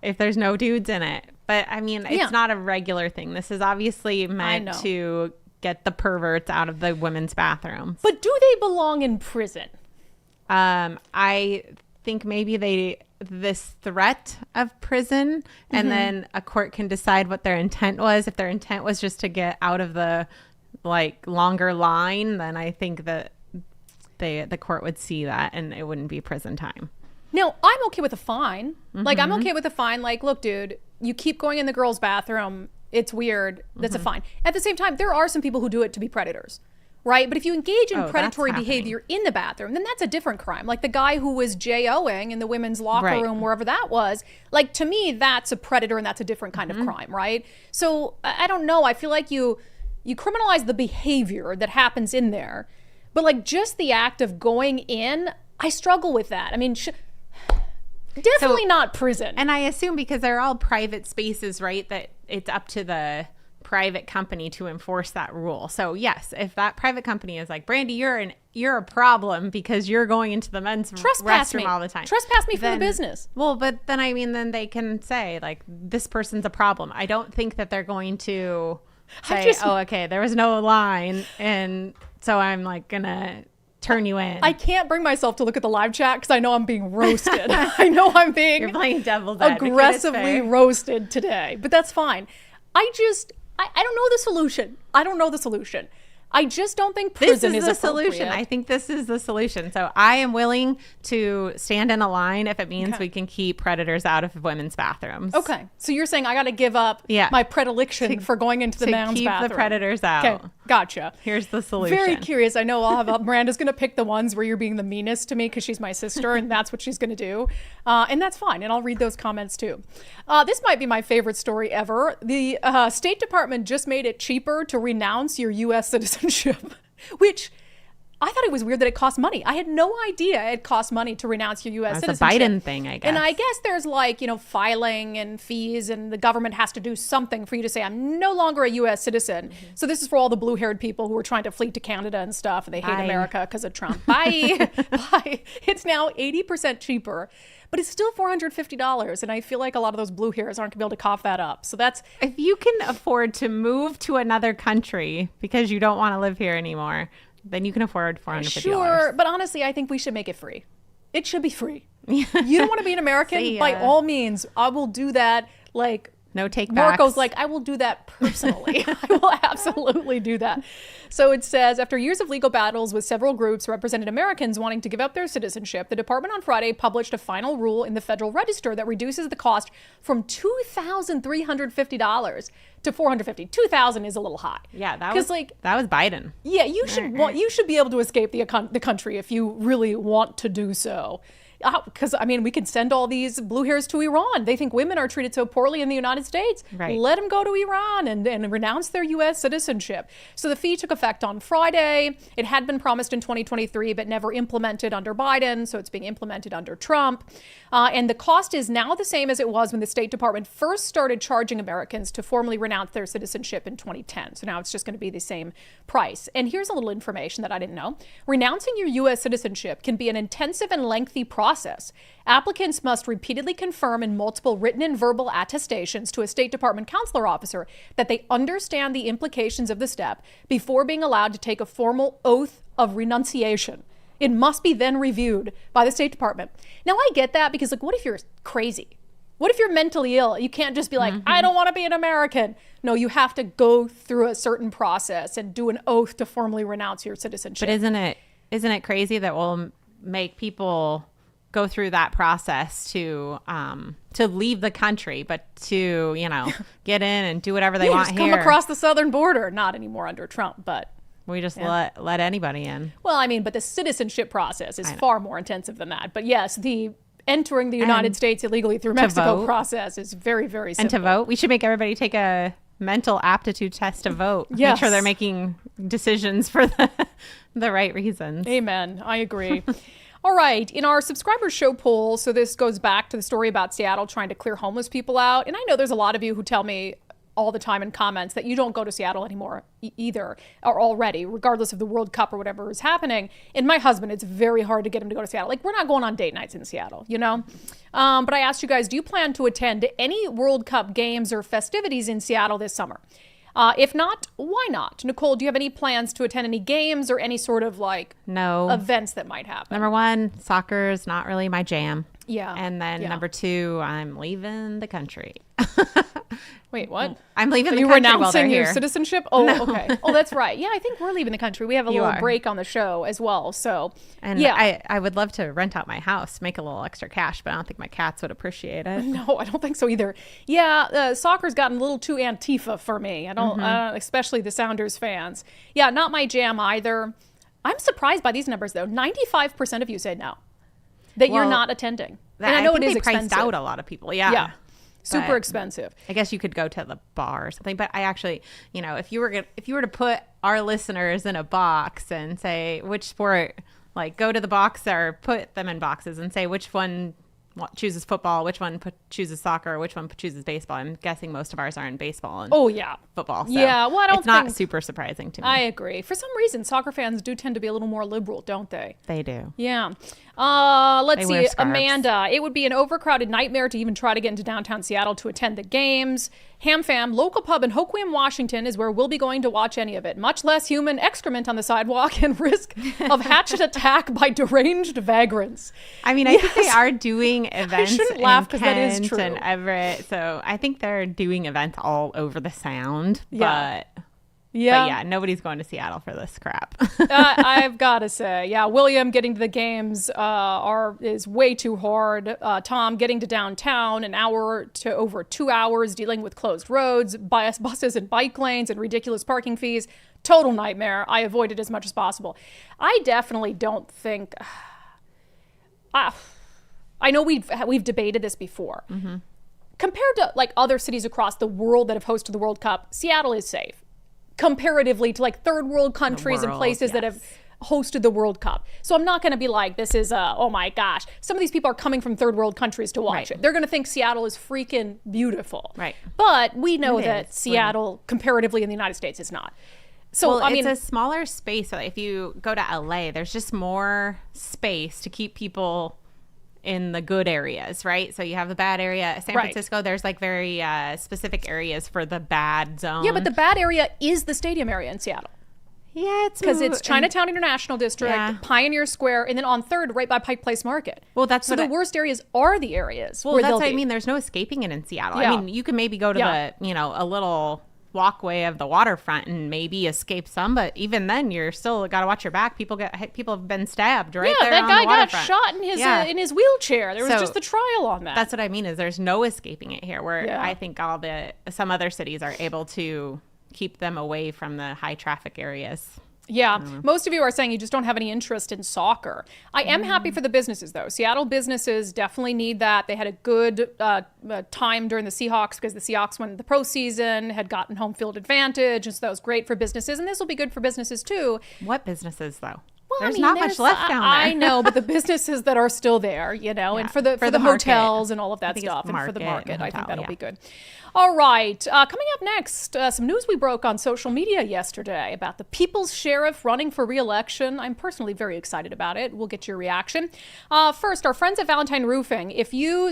If there's no dudes in it. But I mean, it's not a regular thing. This is obviously meant to get the perverts out of the women's bathrooms. But do they belong in prison? I think maybe this threat of prison, and then a court can decide what their intent was. If their intent was just to get out of the longer line, then I think that the court would see that and it wouldn't be prison time. No, I'm okay with a fine. I'm okay with a fine. Look, dude, you keep going in the girls' bathroom. It's weird. That's a fine. At the same time, there are some people who do it to be predators. right? But if you engage in Oh, predatory that's behavior in the bathroom, then that's a different crime. Like the guy who was J-O-ing in the women's locker Right. room, wherever that was, like to me, that's a predator and that's a different kind of crime, right? So I don't know. I feel like you criminalize the behavior that happens in there, but like just the act of going in, I struggle with that. I mean, definitely not prison. And I assume because they're all private spaces, right, that it's up to the private company to enforce that rule. So yes, if that private company is like, Brandi, you're a problem because you're going into the men's restroom all the time. Trespass me from the business. Well, but then I mean, then they can say like, this person's a problem. I don't think that they're going to say, oh, okay, there was no line, and so I'm like gonna turn you in. I can't bring myself to look at the live chat because I know I'm being roasted. I know I'm being You're playing devil's advocate. aggressively roasted today, but that's fine. I don't know the solution. I don't know the solution. I just don't think prison is the appropriate. solution. I think this is the solution. So I am willing to stand in a line if it means we can keep predators out of women's bathrooms. Okay. So you're saying I got to give up my predilection for going into the men's keep bathroom. the predators out. Okay. Gotcha. Here's the solution. Very curious. I know Miranda's going to pick the ones where you're being the meanest to me because she's my sister and that's what she's going to do. And that's fine. And I'll read those comments too. This might be my favorite story ever. The State Department just made it cheaper to renounce your U.S. citizenship, which I thought it was weird that it cost money. I had no idea it cost money to renounce your U.S. That's citizenship. a Biden thing, I guess. And I guess there's like, filing and fees, and the government has to do something for you to say, I'm no longer a U.S. citizen. So this is for all the blue-haired people who are trying to flee to Canada and stuff, and they hate America because of Trump. Bye. Bye. It's now 80% cheaper, but it's still $450. And I feel like a lot of those blue hairs aren't going to be able to cough that up. So that's... If you can afford to move to another country because you don't want to live here anymore, then you can afford $450. Sure, but honestly, I think we should make it free. It should be free. You don't want to be an American? By all means, I will do that. Like, no take backs. Marco's like, I will do that personally. I will absolutely do that. So it says, after years of legal battles with several groups representing Americans wanting to give up their citizenship, the department on Friday published a final rule in the Federal Register that reduces the cost from $2,350 to $450. $2,000 is a little high. Yeah, that was Biden. Yeah, you should be able to escape the country if you really want to do so. Because, I mean, we could send all these blue hairs to Iran. They think women are treated so poorly in the United States. Right. Let them go to Iran and renounce their U.S. citizenship. So the fee took effect on Friday. It had been promised in 2023, but never implemented under Biden. So it's being implemented under Trump. And the cost is now the same as it was when the State Department first started charging Americans to formally renounce their citizenship in 2010. So now it's just going to be the same price. And here's a little information that I didn't know. Renouncing your U.S. citizenship can be an intensive and lengthy process. Applicants must repeatedly confirm in multiple written and verbal attestations to a State Department consular officer that they understand the implications of the step before being allowed to take a formal oath of renunciation. It must be then reviewed by the State Department. Now, I get that because, like, what if you're crazy? What if you're mentally ill? You can't just be like, I don't want to be an American. No, you have to go through a certain process and do an oath to formally renounce your citizenship. But isn't it crazy that we'll make people go through that process to leave the country, but to, get in and do whatever they want just here. Come across the southern border. Not anymore under Trump, but we just let anybody in. Well, I mean, but the citizenship process is far more intensive than that. But yes, the entering the United States illegally through Mexico process is very, very simple. And to vote, we should make everybody take a mental aptitude test to vote. Yes. Make sure they're making decisions for the right reasons. Amen. I agree. All right. In our subscriber show poll, so this goes back to the story about Seattle trying to clear homeless people out. And I know there's a lot of you who tell me all the time in comments that you don't go to Seattle anymore either, or already, regardless of the World Cup or whatever is happening. And my husband, it's very hard to get him to go to Seattle. Like, we're not going on date nights in Seattle, But I asked you guys, do you plan to attend any World Cup games or festivities in Seattle this summer? If not, why not? Nicole, do you have any plans to attend any games or any sort of No events that might happen? Number one, soccer is not really my jam. Yeah. And then number two, I'm leaving the country. Wait, what? I'm leaving Are the you country while they're renouncing your here. citizenship? Oh, okay. Oh, that's right. Yeah, I think we're leaving the country. We have a You little are. break on the show as well. So, And yeah. I would love to rent out my house, make a little extra cash, but I don't think my cats would appreciate it. No, I don't think so either. Yeah, soccer's gotten a little too Antifa for me. I don't, especially the Sounders fans. Yeah, not my jam either. I'm surprised by these numbers though. 95% of you said no, that you're Well, not attending. That- And I know think it is they priced expensive. out a lot of people. Yeah. Yeah, super But expensive. I guess you could go to the bar or something, but I actually, if you were to put our listeners in a box and say which sport, like go to the box or put them in boxes and say which one chooses football, which one chooses soccer, which one chooses baseball. I'm guessing most of ours are in baseball and Oh yeah. football. So Yeah, well, I don't it's not think- super surprising to me. I agree. For some reason, soccer fans do tend to be a little more liberal, don't they? They do. Yeah. Let's They wear see. scarves. Amanda, it would be an overcrowded nightmare to even try to get into downtown Seattle to attend the games. Ham Fam, local pub in Hoquiam, Washington is where we'll be going to watch any of it. Much less human excrement on the sidewalk and risk of hatchet attack by deranged vagrants. I mean, I think they are doing events shouldn't laugh in 'cause that is Kent true. and Everett. So I think they're doing events all over the Sound. Yeah. But Yeah. yeah, nobody's going to Seattle for this crap. I've got to say, yeah, William getting to the games is way too hard. Tom getting to downtown an hour to over 2 hours, dealing with closed roads, buses and bike lanes, and ridiculous parking fees. Total nightmare. I avoid it as much as possible. I definitely don't think. I know we've debated this before. Mm-hmm. Compared to like other cities across the world that have hosted the World Cup, Seattle is safe comparatively to like third world countries and world, places that have yes. hosted the World Cup. So I'm not going to be like, this is, oh my gosh. Some of these people are coming from third world countries to watch Right. it. They're going to think Seattle is freaking beautiful. Right. But we know It that is. Seattle, comparatively in the United States, is not. So, Well, I mean, it's a smaller space. So if you go to LA, there's just more space to keep people in the good areas, right? So you have the bad area. San Right. Francisco, there's like very specific areas for the bad zone. yeah, but the bad area is the stadium area in Seattle. yeah, it's Because it's Chinatown International District, Yeah. Pioneer Square, and then on third, right by Pike Place Market. Well, that's so what the I- worst areas are the areas Well, where that's they'll what I be. mean. There's no escaping it in Seattle. Yeah. I mean, you can maybe go to Yeah. the, a little walkway of the waterfront and maybe escape some, but even then, you're still got to watch your back. People have been stabbed right Yeah, there. that on guy the got waterfront. shot in his wheelchair. There was So, just the trial on that. That's what I mean. Is there's no escaping it here. Where Yeah. I think some other cities are able to keep them away from the high traffic areas. Yeah, most of you are saying you just don't have any interest in soccer. I am happy for the businesses, though. Seattle businesses definitely need that. They had a good time during the Seahawks because the Seahawks won the postseason, had gotten home field advantage, and so that was great for businesses. And this will be good for businesses, too. What businesses though? Well, There's I mean, not much left down there. I know, but the businesses that are still there, and Yeah, for the market. hotels and all of that think it's stuff, and for the market market, and I think hotel, that'll yeah. be good. All right, coming up next, some news we broke on social media yesterday about the People's Sheriff running for re-election. I'm personally very excited about it. We'll get your reaction. First, our friends at Valentine Roofing.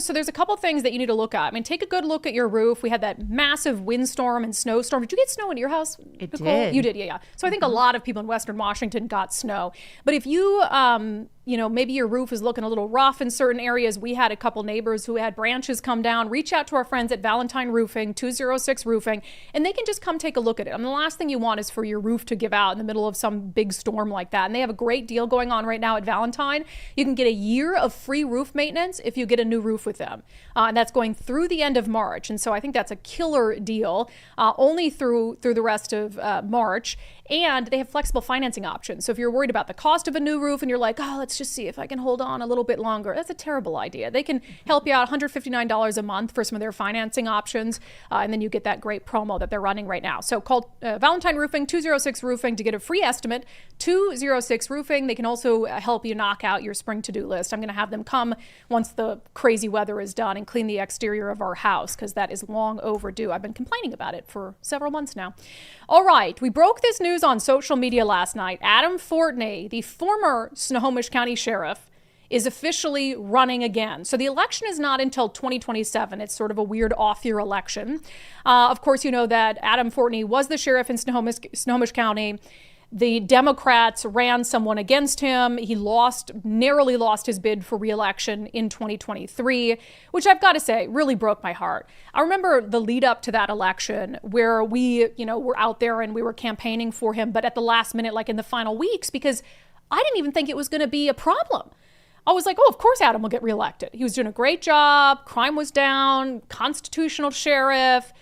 So there's a couple things that you need to look at. I mean, take a good look at your roof. We had that massive windstorm and snowstorm. Did you get snow in your house, It Nicole? did. You did, yeah. So I think a lot of people in Western Washington got snow. But if you maybe your roof is looking a little rough in certain areas. We had a couple neighbors who had branches come down. Reach out to our friends at Valentine Roofing, 206 Roofing, and they can just come take a look at it. I mean, the last thing you want is for your roof to give out in the middle of some big storm like that. And they have a great deal going on right now at Valentine. You can get a year of free roof maintenance if you get a new roof with them. And that's going through the end of March. And so I think that's a killer deal, only through the rest of March. And they have flexible financing options. So if you're worried about the cost of a new roof and you're like, oh, let's just see if I can hold on a little bit longer, that's a terrible idea. They can help you out $159 a month for some of their financing options. And then you get that great promo that they're running right now. So call Valentine Roofing, 206 Roofing to get a free estimate. 206 Roofing. They can also help you knock out your spring to-do list. I'm going to have them come once the crazy weather is done and clean the exterior of our house because that is long overdue. I've been complaining about it for several months now. All right, we broke this news on social media last night. Adam Fortney, the former Snohomish County Sheriff, is officially running again. So the election is not until 2027. It's sort of a weird off-year election. Of course, you know that Adam Fortney was the sheriff in Snohomish County. The Democrats ran someone against him. He narrowly lost his bid for re-election in 2023, which I've got to say really broke my heart. I remember the lead up to that election where we, were out there and we were campaigning for him, but at the last minute, like in the final weeks, because I didn't even think it was going to be a problem. I was like, oh, of course Adam will get reelected. He was doing a great job. Crime was down, constitutional sheriff.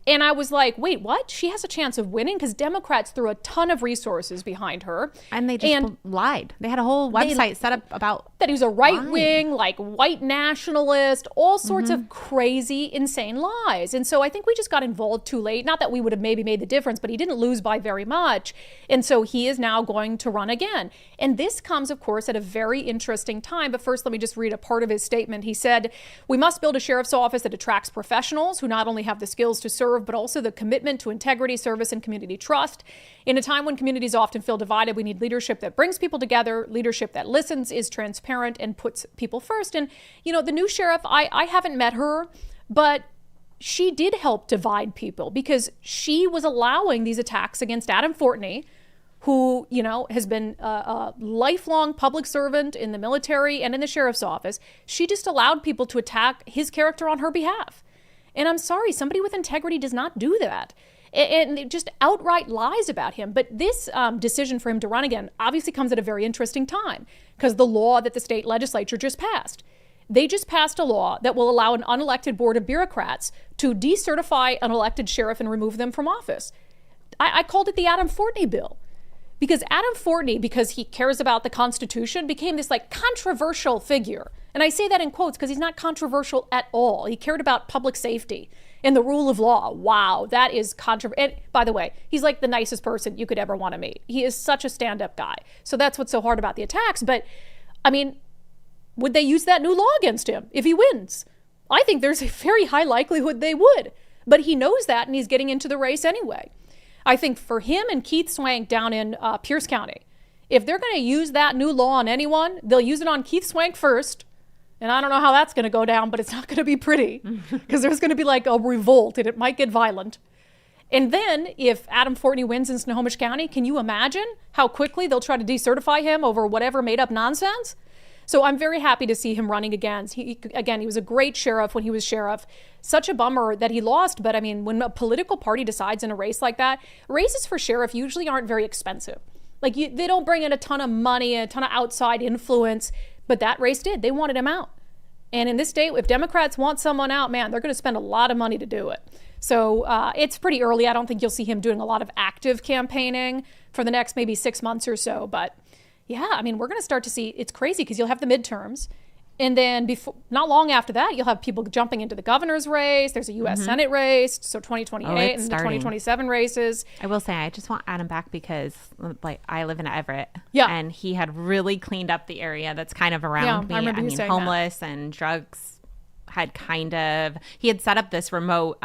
And I was like, wait, what? She has a chance of winning? Because Democrats threw a ton of resources behind her. And they just lied. They had a whole website set up about that he was a right-wing, like white nationalist, all sorts of crazy, insane lies. And so I think we just got involved too late. Not that we would have maybe made the difference, but he didn't lose by very much. And so he is now going to run again. And this comes, of course, at a very interesting time. But first, let me just read a part of his statement. He said, "We must build a sheriff's office that attracts professionals who not only have the skills to serve, but also the commitment to integrity, service, and community trust. In a time when communities often feel divided, we need leadership that brings people together, leadership that listens, is transparent, and puts people first." And, the new sheriff, I haven't met her, but she did help divide people because she was allowing these attacks against Adam Fortney, who, has been a lifelong public servant in the military and in the sheriff's office. She just allowed people to attack his character on her behalf. And I'm sorry, somebody with integrity does not do that. And it just outright lies about him. But this decision for him to run again obviously comes at a very interesting time because the law that the state legislature just passed. They just passed a law that will allow an unelected board of bureaucrats to decertify an elected sheriff and remove them from office. I called it the Adam Fortney bill. Because Adam Fortney, because he cares about the Constitution, became this controversial figure. And I say that in quotes because he's not controversial at all. He cared about public safety and the rule of law. Wow, that is controversial. And by the way, he's like the nicest person you could ever want to meet. He is such a stand-up guy. So that's what's so hard about the attacks. But, would they use that new law against him if he wins? I think there's a very high likelihood they would. But he knows that and he's getting into the race anyway. I think for him and Keith Swank down in Pierce County, if they're going to use that new law on anyone, they'll use it on Keith Swank first. And I don't know how that's going to go down, but it's not going to be pretty because there's going to be a revolt and it might get violent. And then if Adam Fortney wins in Snohomish County, can you imagine how quickly they'll try to decertify him over whatever made up nonsense? So I'm very happy to see him running again. He was a great sheriff when he was sheriff. Such a bummer that he lost. But when a political party decides in a race like that, races for sheriff usually aren't very expensive. They don't bring in a ton of money, a ton of outside influence. But that race did. They wanted him out. And in this state, if Democrats want someone out, man, they're going to spend a lot of money to do it. So it's pretty early. I don't think you'll see him doing a lot of active campaigning for the next maybe 6 months or so. But yeah, we're going to start to see, it's crazy because you'll have the midterms. And then not long after that, you'll have people jumping into the governor's race. There's a U.S. Senate race, so 2028 and the 2027 races. I will say, I just want Adam back because, I live in Everett. Yeah. And he had really cleaned up the area that's kind of around me. I remember you saying homeless that. And drugs he had set up this remote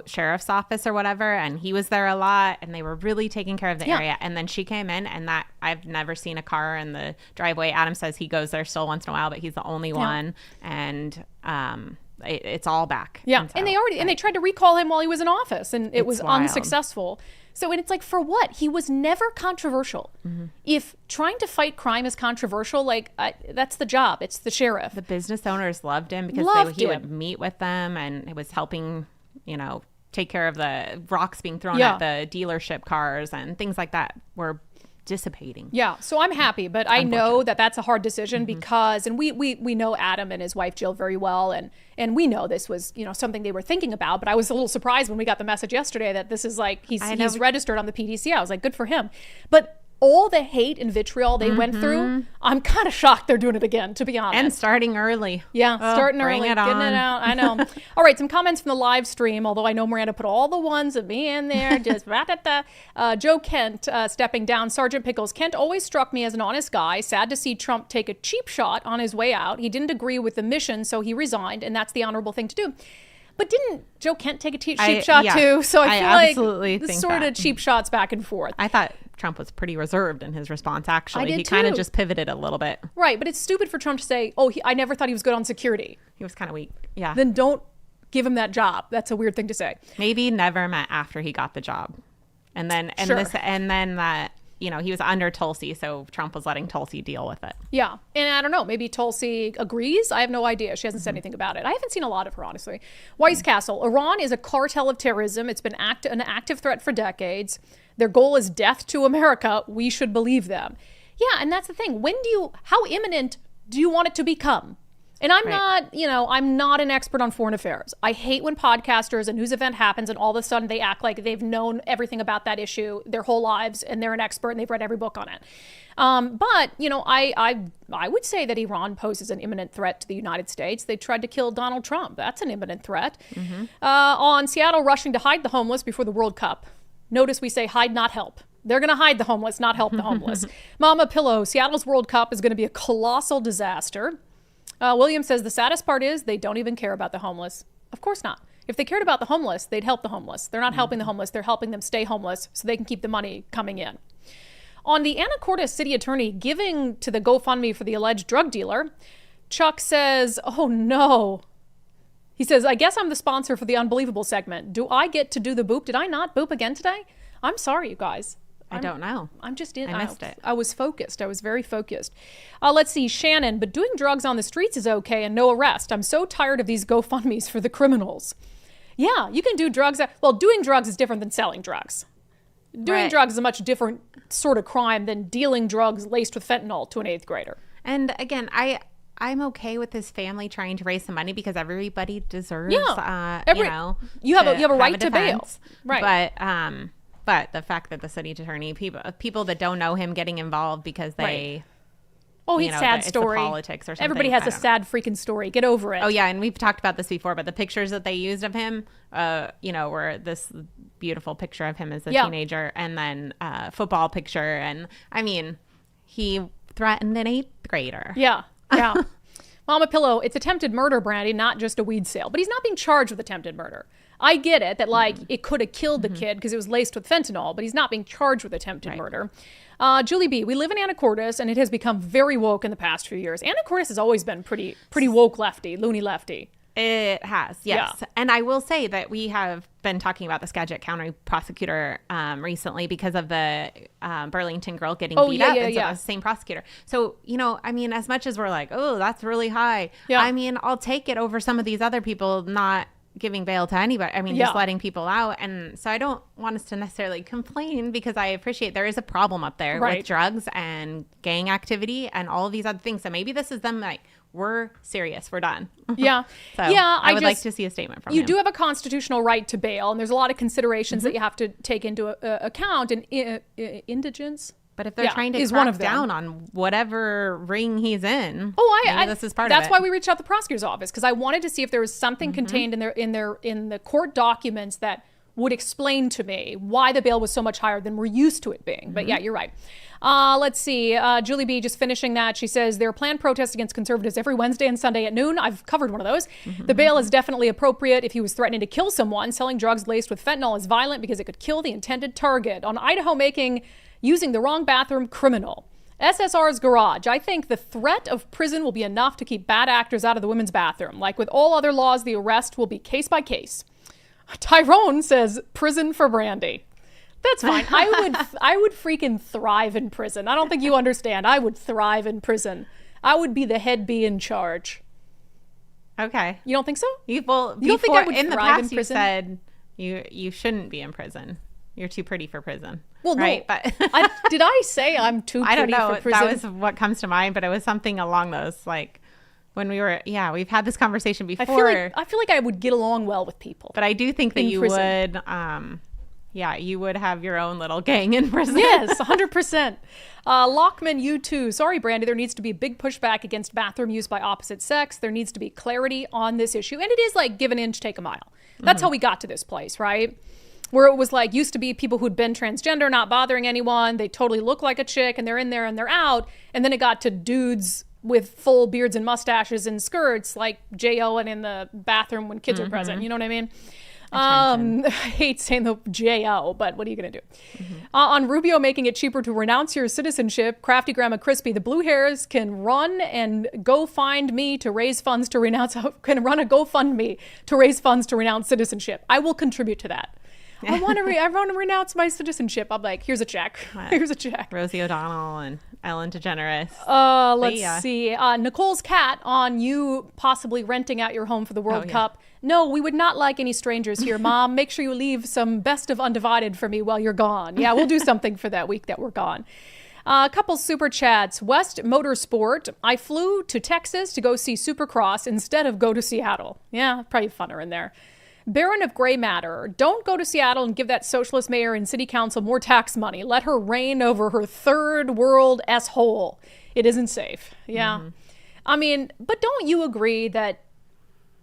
sheriff's office or whatever, and he was there a lot, and they were really taking care of the area. And then she came in, and that I've never seen a car in the driveway. Adam says he goes there still once in a while, but he's the only one, and it's all back. Yeah, and they tried to recall him while he was in office, and it was wild. Unsuccessful. So, and it's for what? He was never controversial. If trying to fight crime is controversial, that's the job. It's the sheriff. The business owners loved him because he would meet with them, and it was helping take care of the rocks being thrown at the dealership cars and things like that were dissipating. Yeah, so I'm happy, but I know that that's a hard decision because, and we know Adam and his wife Jill very well, and we know this was something they were thinking about. But I was a little surprised when we got the message yesterday that this is he's registered on the PDC. I was like, good for him, but. All the hate and vitriol they went through, I'm kind of shocked they're doing it again, to be honest. And starting early. Yeah, starting early, getting it out. I know. All right, some comments from the live stream, although I know Miranda put all the ones of me in there. Just Joe Kent stepping down. Sergeant Pickles. Kent always struck me as an honest guy. Sad to see Trump take a cheap shot on his way out. He didn't agree with the mission, so he resigned, and that's the honorable thing to do. But didn't Joe Kent take a cheap shot too? So I feel like this sort of cheap shots back and forth. I thought Trump was pretty reserved in his response, actually. He kind of just pivoted a little bit. Right, but it's stupid for Trump to say, I never thought he was good on security. He was kind of weak. Yeah. Then don't give him that job. That's a weird thing to say. Maybe never met after he got the job. And then that, he was under Tulsi, so Trump was letting Tulsi deal with it. Yeah. And I don't know, maybe Tulsi agrees. I have no idea. She hasn't said anything about it. I haven't seen a lot of her, honestly. Weiss Castle, Iran is a cartel of terrorism. It's been an active threat for decades. Their goal is death to America. We should believe them. Yeah, and that's the thing. How imminent do you want it to become? And I'm not an expert on foreign affairs. I hate when podcasters, a news event happens and all of a sudden they act like they've known everything about that issue their whole lives and they're an expert and they've read every book on it. But I would say that Iran poses an imminent threat to the United States. They tried to kill Donald Trump. That's an imminent threat. On Seattle rushing to hide the homeless before the World Cup. Notice we say hide, not help. They're going to hide the homeless, not help the homeless. Mama Pillow, Seattle's World Cup is going to be a colossal disaster. William says the saddest part is they don't even care about the homeless. Of course not. If they cared about the homeless, they'd help the homeless. They're not helping the homeless. They're helping them stay homeless so they can keep the money coming in. On the Anacortes city attorney giving to the GoFundMe for the alleged drug dealer, Chuck says, oh no. He says, I guess I'm the sponsor for the Unbelievable segment. Do I get to do the boop? Did I not boop again today? I'm sorry, you guys. I don't know. I'm just I missed it. I was focused. I was very focused. Let's see. Shannon, but doing drugs on the streets is okay and no arrest. I'm so tired of these GoFundMes for the criminals. Yeah, you can do drugs. Well, doing drugs is different than selling drugs. Doing drugs is a much different sort of crime than dealing drugs laced with fentanyl to an 8th grader. And again, I'm okay with his family trying to raise some money because everybody deserves, you have a right to bail. Right. But the fact that the city attorney, people that don't know him getting involved because they, he's sad story. It's politics or something. Everybody has a sad freaking story. Get over it. Oh yeah, and we've talked about this before. But the pictures that they used of him, were this beautiful picture of him as a teenager, and then football picture, and I mean, he threatened an 8th grader. Yeah. Mama Pillow, it's attempted murder, Brandi, not just a weed sale. But he's not being charged with attempted murder. I get it that it could have killed the kid because it was laced with fentanyl, but he's not being charged with attempted murder. Julie B, we live in Anacortes and it has become very woke in the past few years. Anacortes has always been pretty woke lefty, loony lefty. It has, yes. Yeah. And I will say that we have been talking about the Skagit County prosecutor recently because of the Burlington girl getting beat up. And so it was the same prosecutor. So, as much as we're like, oh, that's really high. Yeah. I mean, I'll take it over some of these other people not giving bail to anybody. I mean, just letting people out. And so I don't want us to necessarily complain because I appreciate there is a problem up there with drugs and gang activity and all of these other things. So maybe this is them like, we're serious. We're done. Yeah. So I would like to see a statement from him. You do have a constitutional right to bail, and there's a lot of considerations that you have to take into account. And indigence. But if they're trying to crack down on whatever ring he's in, this is part of it. That's why we reached out to the prosecutor's office, because I wanted to see if there was something contained in the court documents that would explain to me why the bail was so much higher than we're used to it being. But yeah, you're right. Let's see. Julie B, just finishing that. She says there are planned protests against conservatives every Wednesday and Sunday at noon. I've covered one of those. The bail is definitely appropriate if he was threatening to kill someone. Selling drugs laced with fentanyl is violent because it could kill the intended target. On Idaho using the wrong bathroom criminal. SSR's garage. I think the threat of prison will be enough to keep bad actors out of the women's bathroom. Like with all other laws, the arrest will be case by case. Tyrone says prison for Brandi. That's fine. I would freaking thrive in prison. I don't think you understand. I would thrive in prison. I would be the head bee in charge. Okay. You don't think so? You don't think I would in the past you said you shouldn't be in prison. You're too pretty for prison. Well, right? No. But did I say I'm too pretty I don't know. for prison? That was what comes to mind, but it was something along those, like when we were, we've had this conversation before. I feel like I would get along well with people. But I do think that you would, you would have your own little gang in prison. Yes, 100%. Lockman, you too. Sorry, Brandi, there needs to be big pushback against bathroom use by opposite sex. There needs to be clarity on this issue. And it is like give an inch, take a mile. That's how we got to this place, right? Where it was like, used to be people who'd been transgender, not bothering anyone. They totally look like a chick and they're in there and they're out. And then it got to dudes with full beards and mustaches and skirts like J.O. and in the bathroom when kids are present. You know what I mean? I hate saying the J.O., but what are you going to do? On Rubio making it cheaper to renounce your citizenship, Crafty Grandma Crispy, the blue hairs can run and GoFundMe to raise funds to renounce, can run a GoFundMe to raise funds to renounce citizenship. I will contribute to that. I want to renounce my citizenship. I'm like, here's a check. Here's a check. Rosie O'Donnell and Ellen DeGeneres. Let's see. Nicole's cat on you possibly renting out your home for the World Cup. No, we would not like any strangers here, Mom. Make sure you leave some best of Undivided for me while you're gone. Yeah, we'll do something for that week that we're gone. A couple super chats. West Motorsport. I flew to Texas to go see Supercross instead of go to Seattle. Yeah, probably funner in there. Baron of Gray Matter. Don't go to Seattle and give that socialist mayor and city council more tax money. Let her reign over her third world S-hole. It isn't safe. Yeah. I mean, but don't you agree that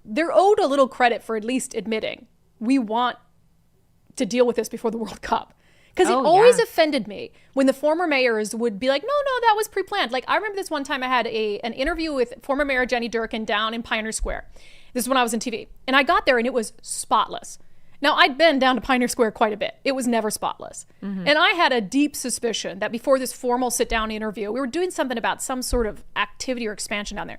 they're owed a little credit for at least admitting we want to deal with this before the World Cup? Because it always offended me when the former mayors would be like, no, that was pre-planned. Like, I remember this one time I had an interview with former Mayor Jenny Durkin down in Pioneer Square. This is when I was in TV. And I got there and it was spotless. Now, I'd been down to Pioneer Square quite a bit. It was never spotless. And I had a deep suspicion that before this formal sit-down interview, we were doing something about some sort of activity or expansion down there.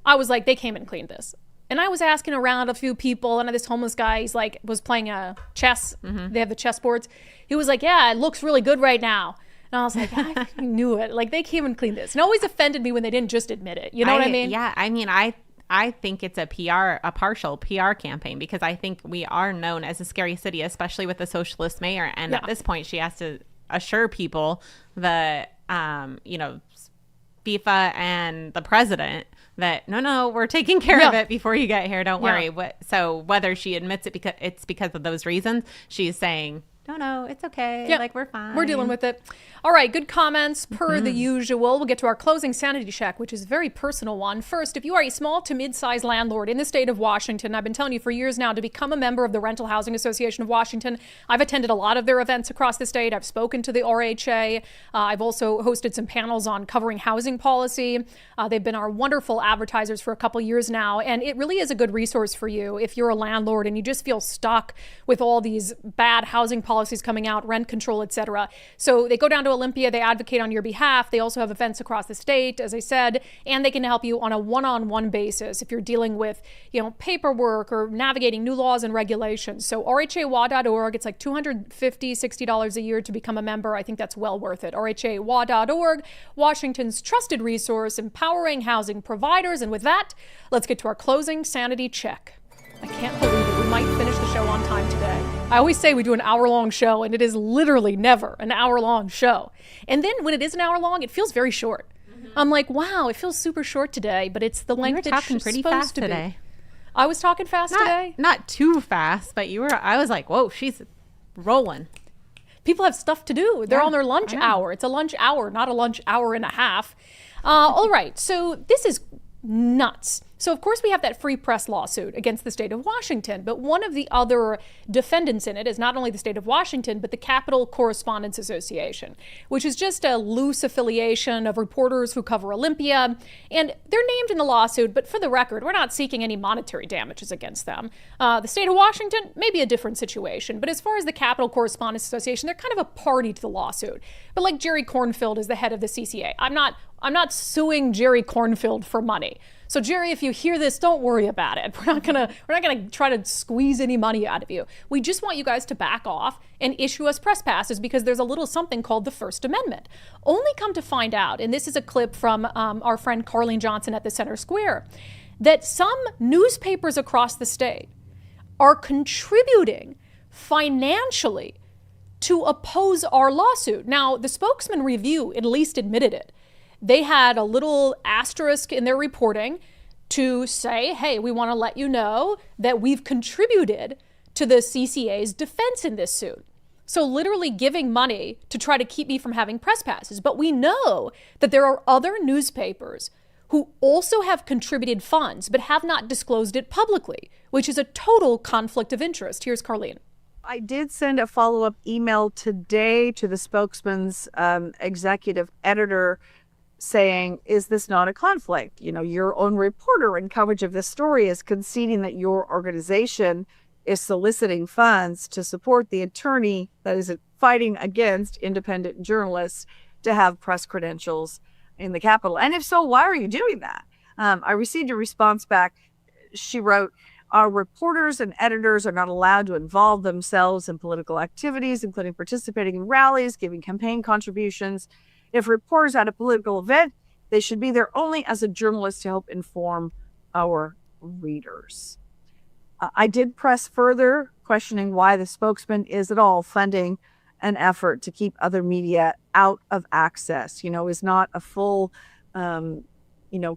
I was like, they came and cleaned this. And I was asking around a few people, and this homeless guy, he's like, was playing chess. They have the chess boards. He was like, yeah, it looks really good right now. And I was like, I knew it. Like, they came and cleaned this. And it always offended me when they didn't just admit it. You know what I mean? Yeah, I mean, I think it's a partial PR campaign, because I think we are known as a scary city, especially with the socialist mayor. And at this point, she has to assure people that, FIFA and the president that no, we're taking care of it before you get here. Don't worry. So whether she admits it because of those reasons, she's saying, no, it's okay. Yeah. Like, we're fine. We're dealing with it. All right, good comments per the usual. We'll get to our closing sanity check, which is a very personal one. First, if you are a small to mid-sized landlord in the state of Washington, I've been telling you for years now to become a member of the Rental Housing Association of Washington. I've attended a lot of their events across the state. I've spoken to the RHA. I've also hosted some panels on covering housing policy. They've been our wonderful advertisers for a couple years now, and it really is a good resource for you if you're a landlord and you just feel stuck with all these bad housing policies coming out, rent control, etc. So they go down to Olympia, they advocate on your behalf. They also have events across the state, as I said, and they can help you on a one-on-one basis if you're dealing with, paperwork or navigating new laws and regulations. So rhawa.org, it's like $250, $60 a year to become a member. I think that's well worth it. rhawa.org, Washington's trusted resource, empowering housing providers. And with that, let's get to our closing sanity check. I can't believe it. We might finish the show on time today. I always say we do an hour-long show, and it is literally never an hour-long show. And then when it is an hour long, it feels very short. I'm like, wow, it feels super short today, but it's the length it's talking pretty supposed fast to today. be. I was talking fast today. Not too fast, but I was like, whoa, she's rolling. People have stuff to do. They're on their lunch hour. It's a lunch hour, not a lunch hour and a half. All right, so this is nuts. So, of course, we have that free press lawsuit against the state of Washington. But one of the other defendants in it is not only the state of Washington, but the Capitol Correspondents Association, which is just a loose affiliation of reporters who cover Olympia. And they're named in the lawsuit, but for the record, we're not seeking any monetary damages against them. The state of Washington, maybe a different situation. But as far as the Capitol Correspondents Association, they're kind of a party to the lawsuit. But like Jerry Kornfield is the head of the CCA. I'm not suing Jerry Kornfield for money. So Jerry, if you hear this, don't worry about it. We're not gonna try to squeeze any money out of you. We just want you guys to back off and issue us press passes because there's a little something called the First Amendment. Only come to find out, and this is a clip from our friend Carlene Johnson at the Center Square, that some newspapers across the state are contributing financially to oppose our lawsuit. Now, the Spokesman Review at least admitted it. They had a little asterisk in their reporting to say, hey, we want to let you know that we've contributed to the CCA's defense in this suit. So literally giving money to try to keep me from having press passes. But we know that there are other newspapers who also have contributed funds but have not disclosed it publicly, which is a total conflict of interest. Here's Carlene. I did send a follow-up email today to the Spokesman's executive editor saying, is this not a conflict? Your own reporter in coverage of this story is conceding that your organization is soliciting funds to support the attorney that is fighting against independent journalists to have press credentials in the Capitol. And if so, why are you doing that? I received a response back. She wrote, Our reporters and editors are not allowed to involve themselves in political activities, including participating in rallies, giving campaign contributions. If reporters at a political event, they should be there only as a journalist to help inform our readers. I did press further, questioning why the spokesman is at all funding an effort to keep other media out of access. Is not a full,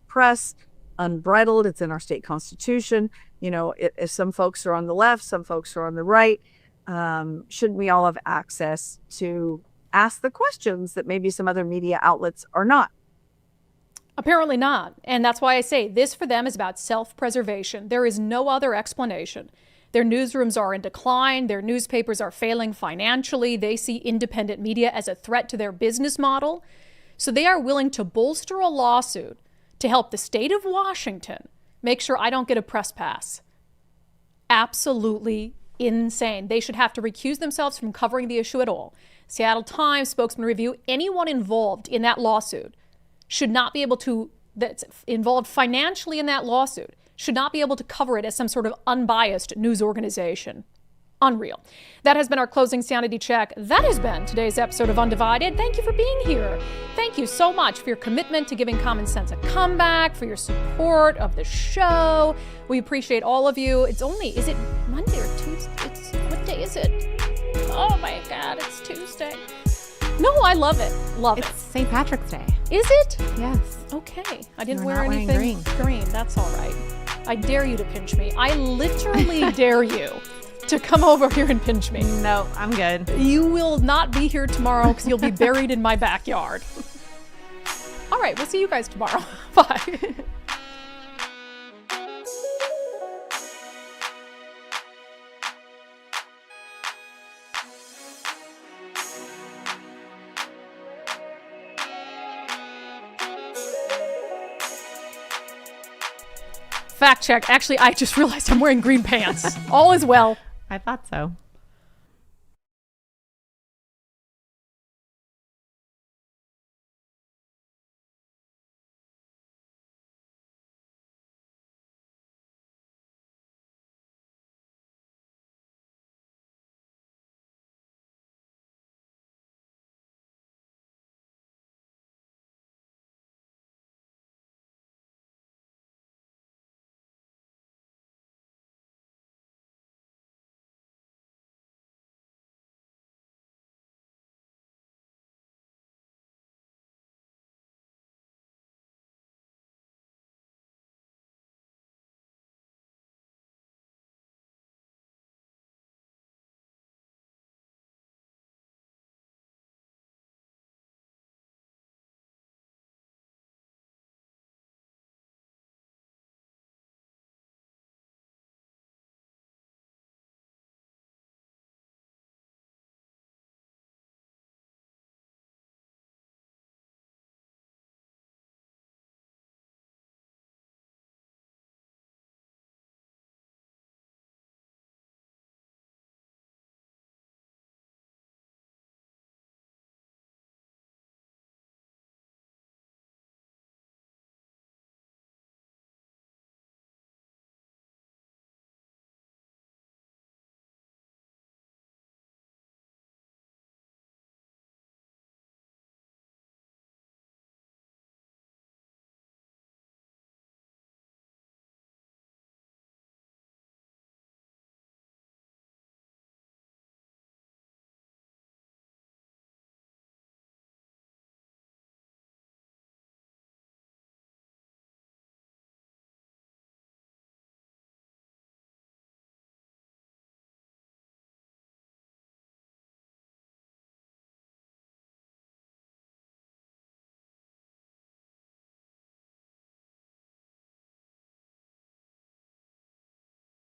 press unbridled. It's in our state constitution. If some folks are on the left, some folks are on the right, shouldn't we all have access to ask the questions that maybe some other media outlets are not? Apparently not. And that's why I say this for them is about self-preservation. There is no other explanation. Their newsrooms are in decline. Their newspapers are failing financially. They see independent media as a threat to their business model. So they are willing to bolster a lawsuit to help the state of Washington make sure I don't get a press pass. Absolutely insane. They should have to recuse themselves from covering the issue at all. Seattle Times spokesman review, anyone involved in that lawsuit should not be able to, that's involved financially in that lawsuit, should not be able to cover it as some sort of unbiased news organization. Unreal. That has been our closing sanity check. That has been today's episode of Undivided. Thank you for being here. Thank you so much for your commitment to giving common sense a comeback, for your support of the show. We appreciate all of you. Is it Monday or Tuesday? What day is it? Oh my God, it's Tuesday. No, I love it. It's St. Patrick's Day. Is it? Yes. Okay. I didn't You're wear not wearing anything green. That's all right. I dare you to pinch me. I literally dare you to come over here and pinch me. No, I'm good. You will not be here tomorrow because you'll be buried in my backyard. All right, we'll see you guys tomorrow. Bye. Fact check. Actually, I just realized I'm wearing green pants. All is well. I thought so.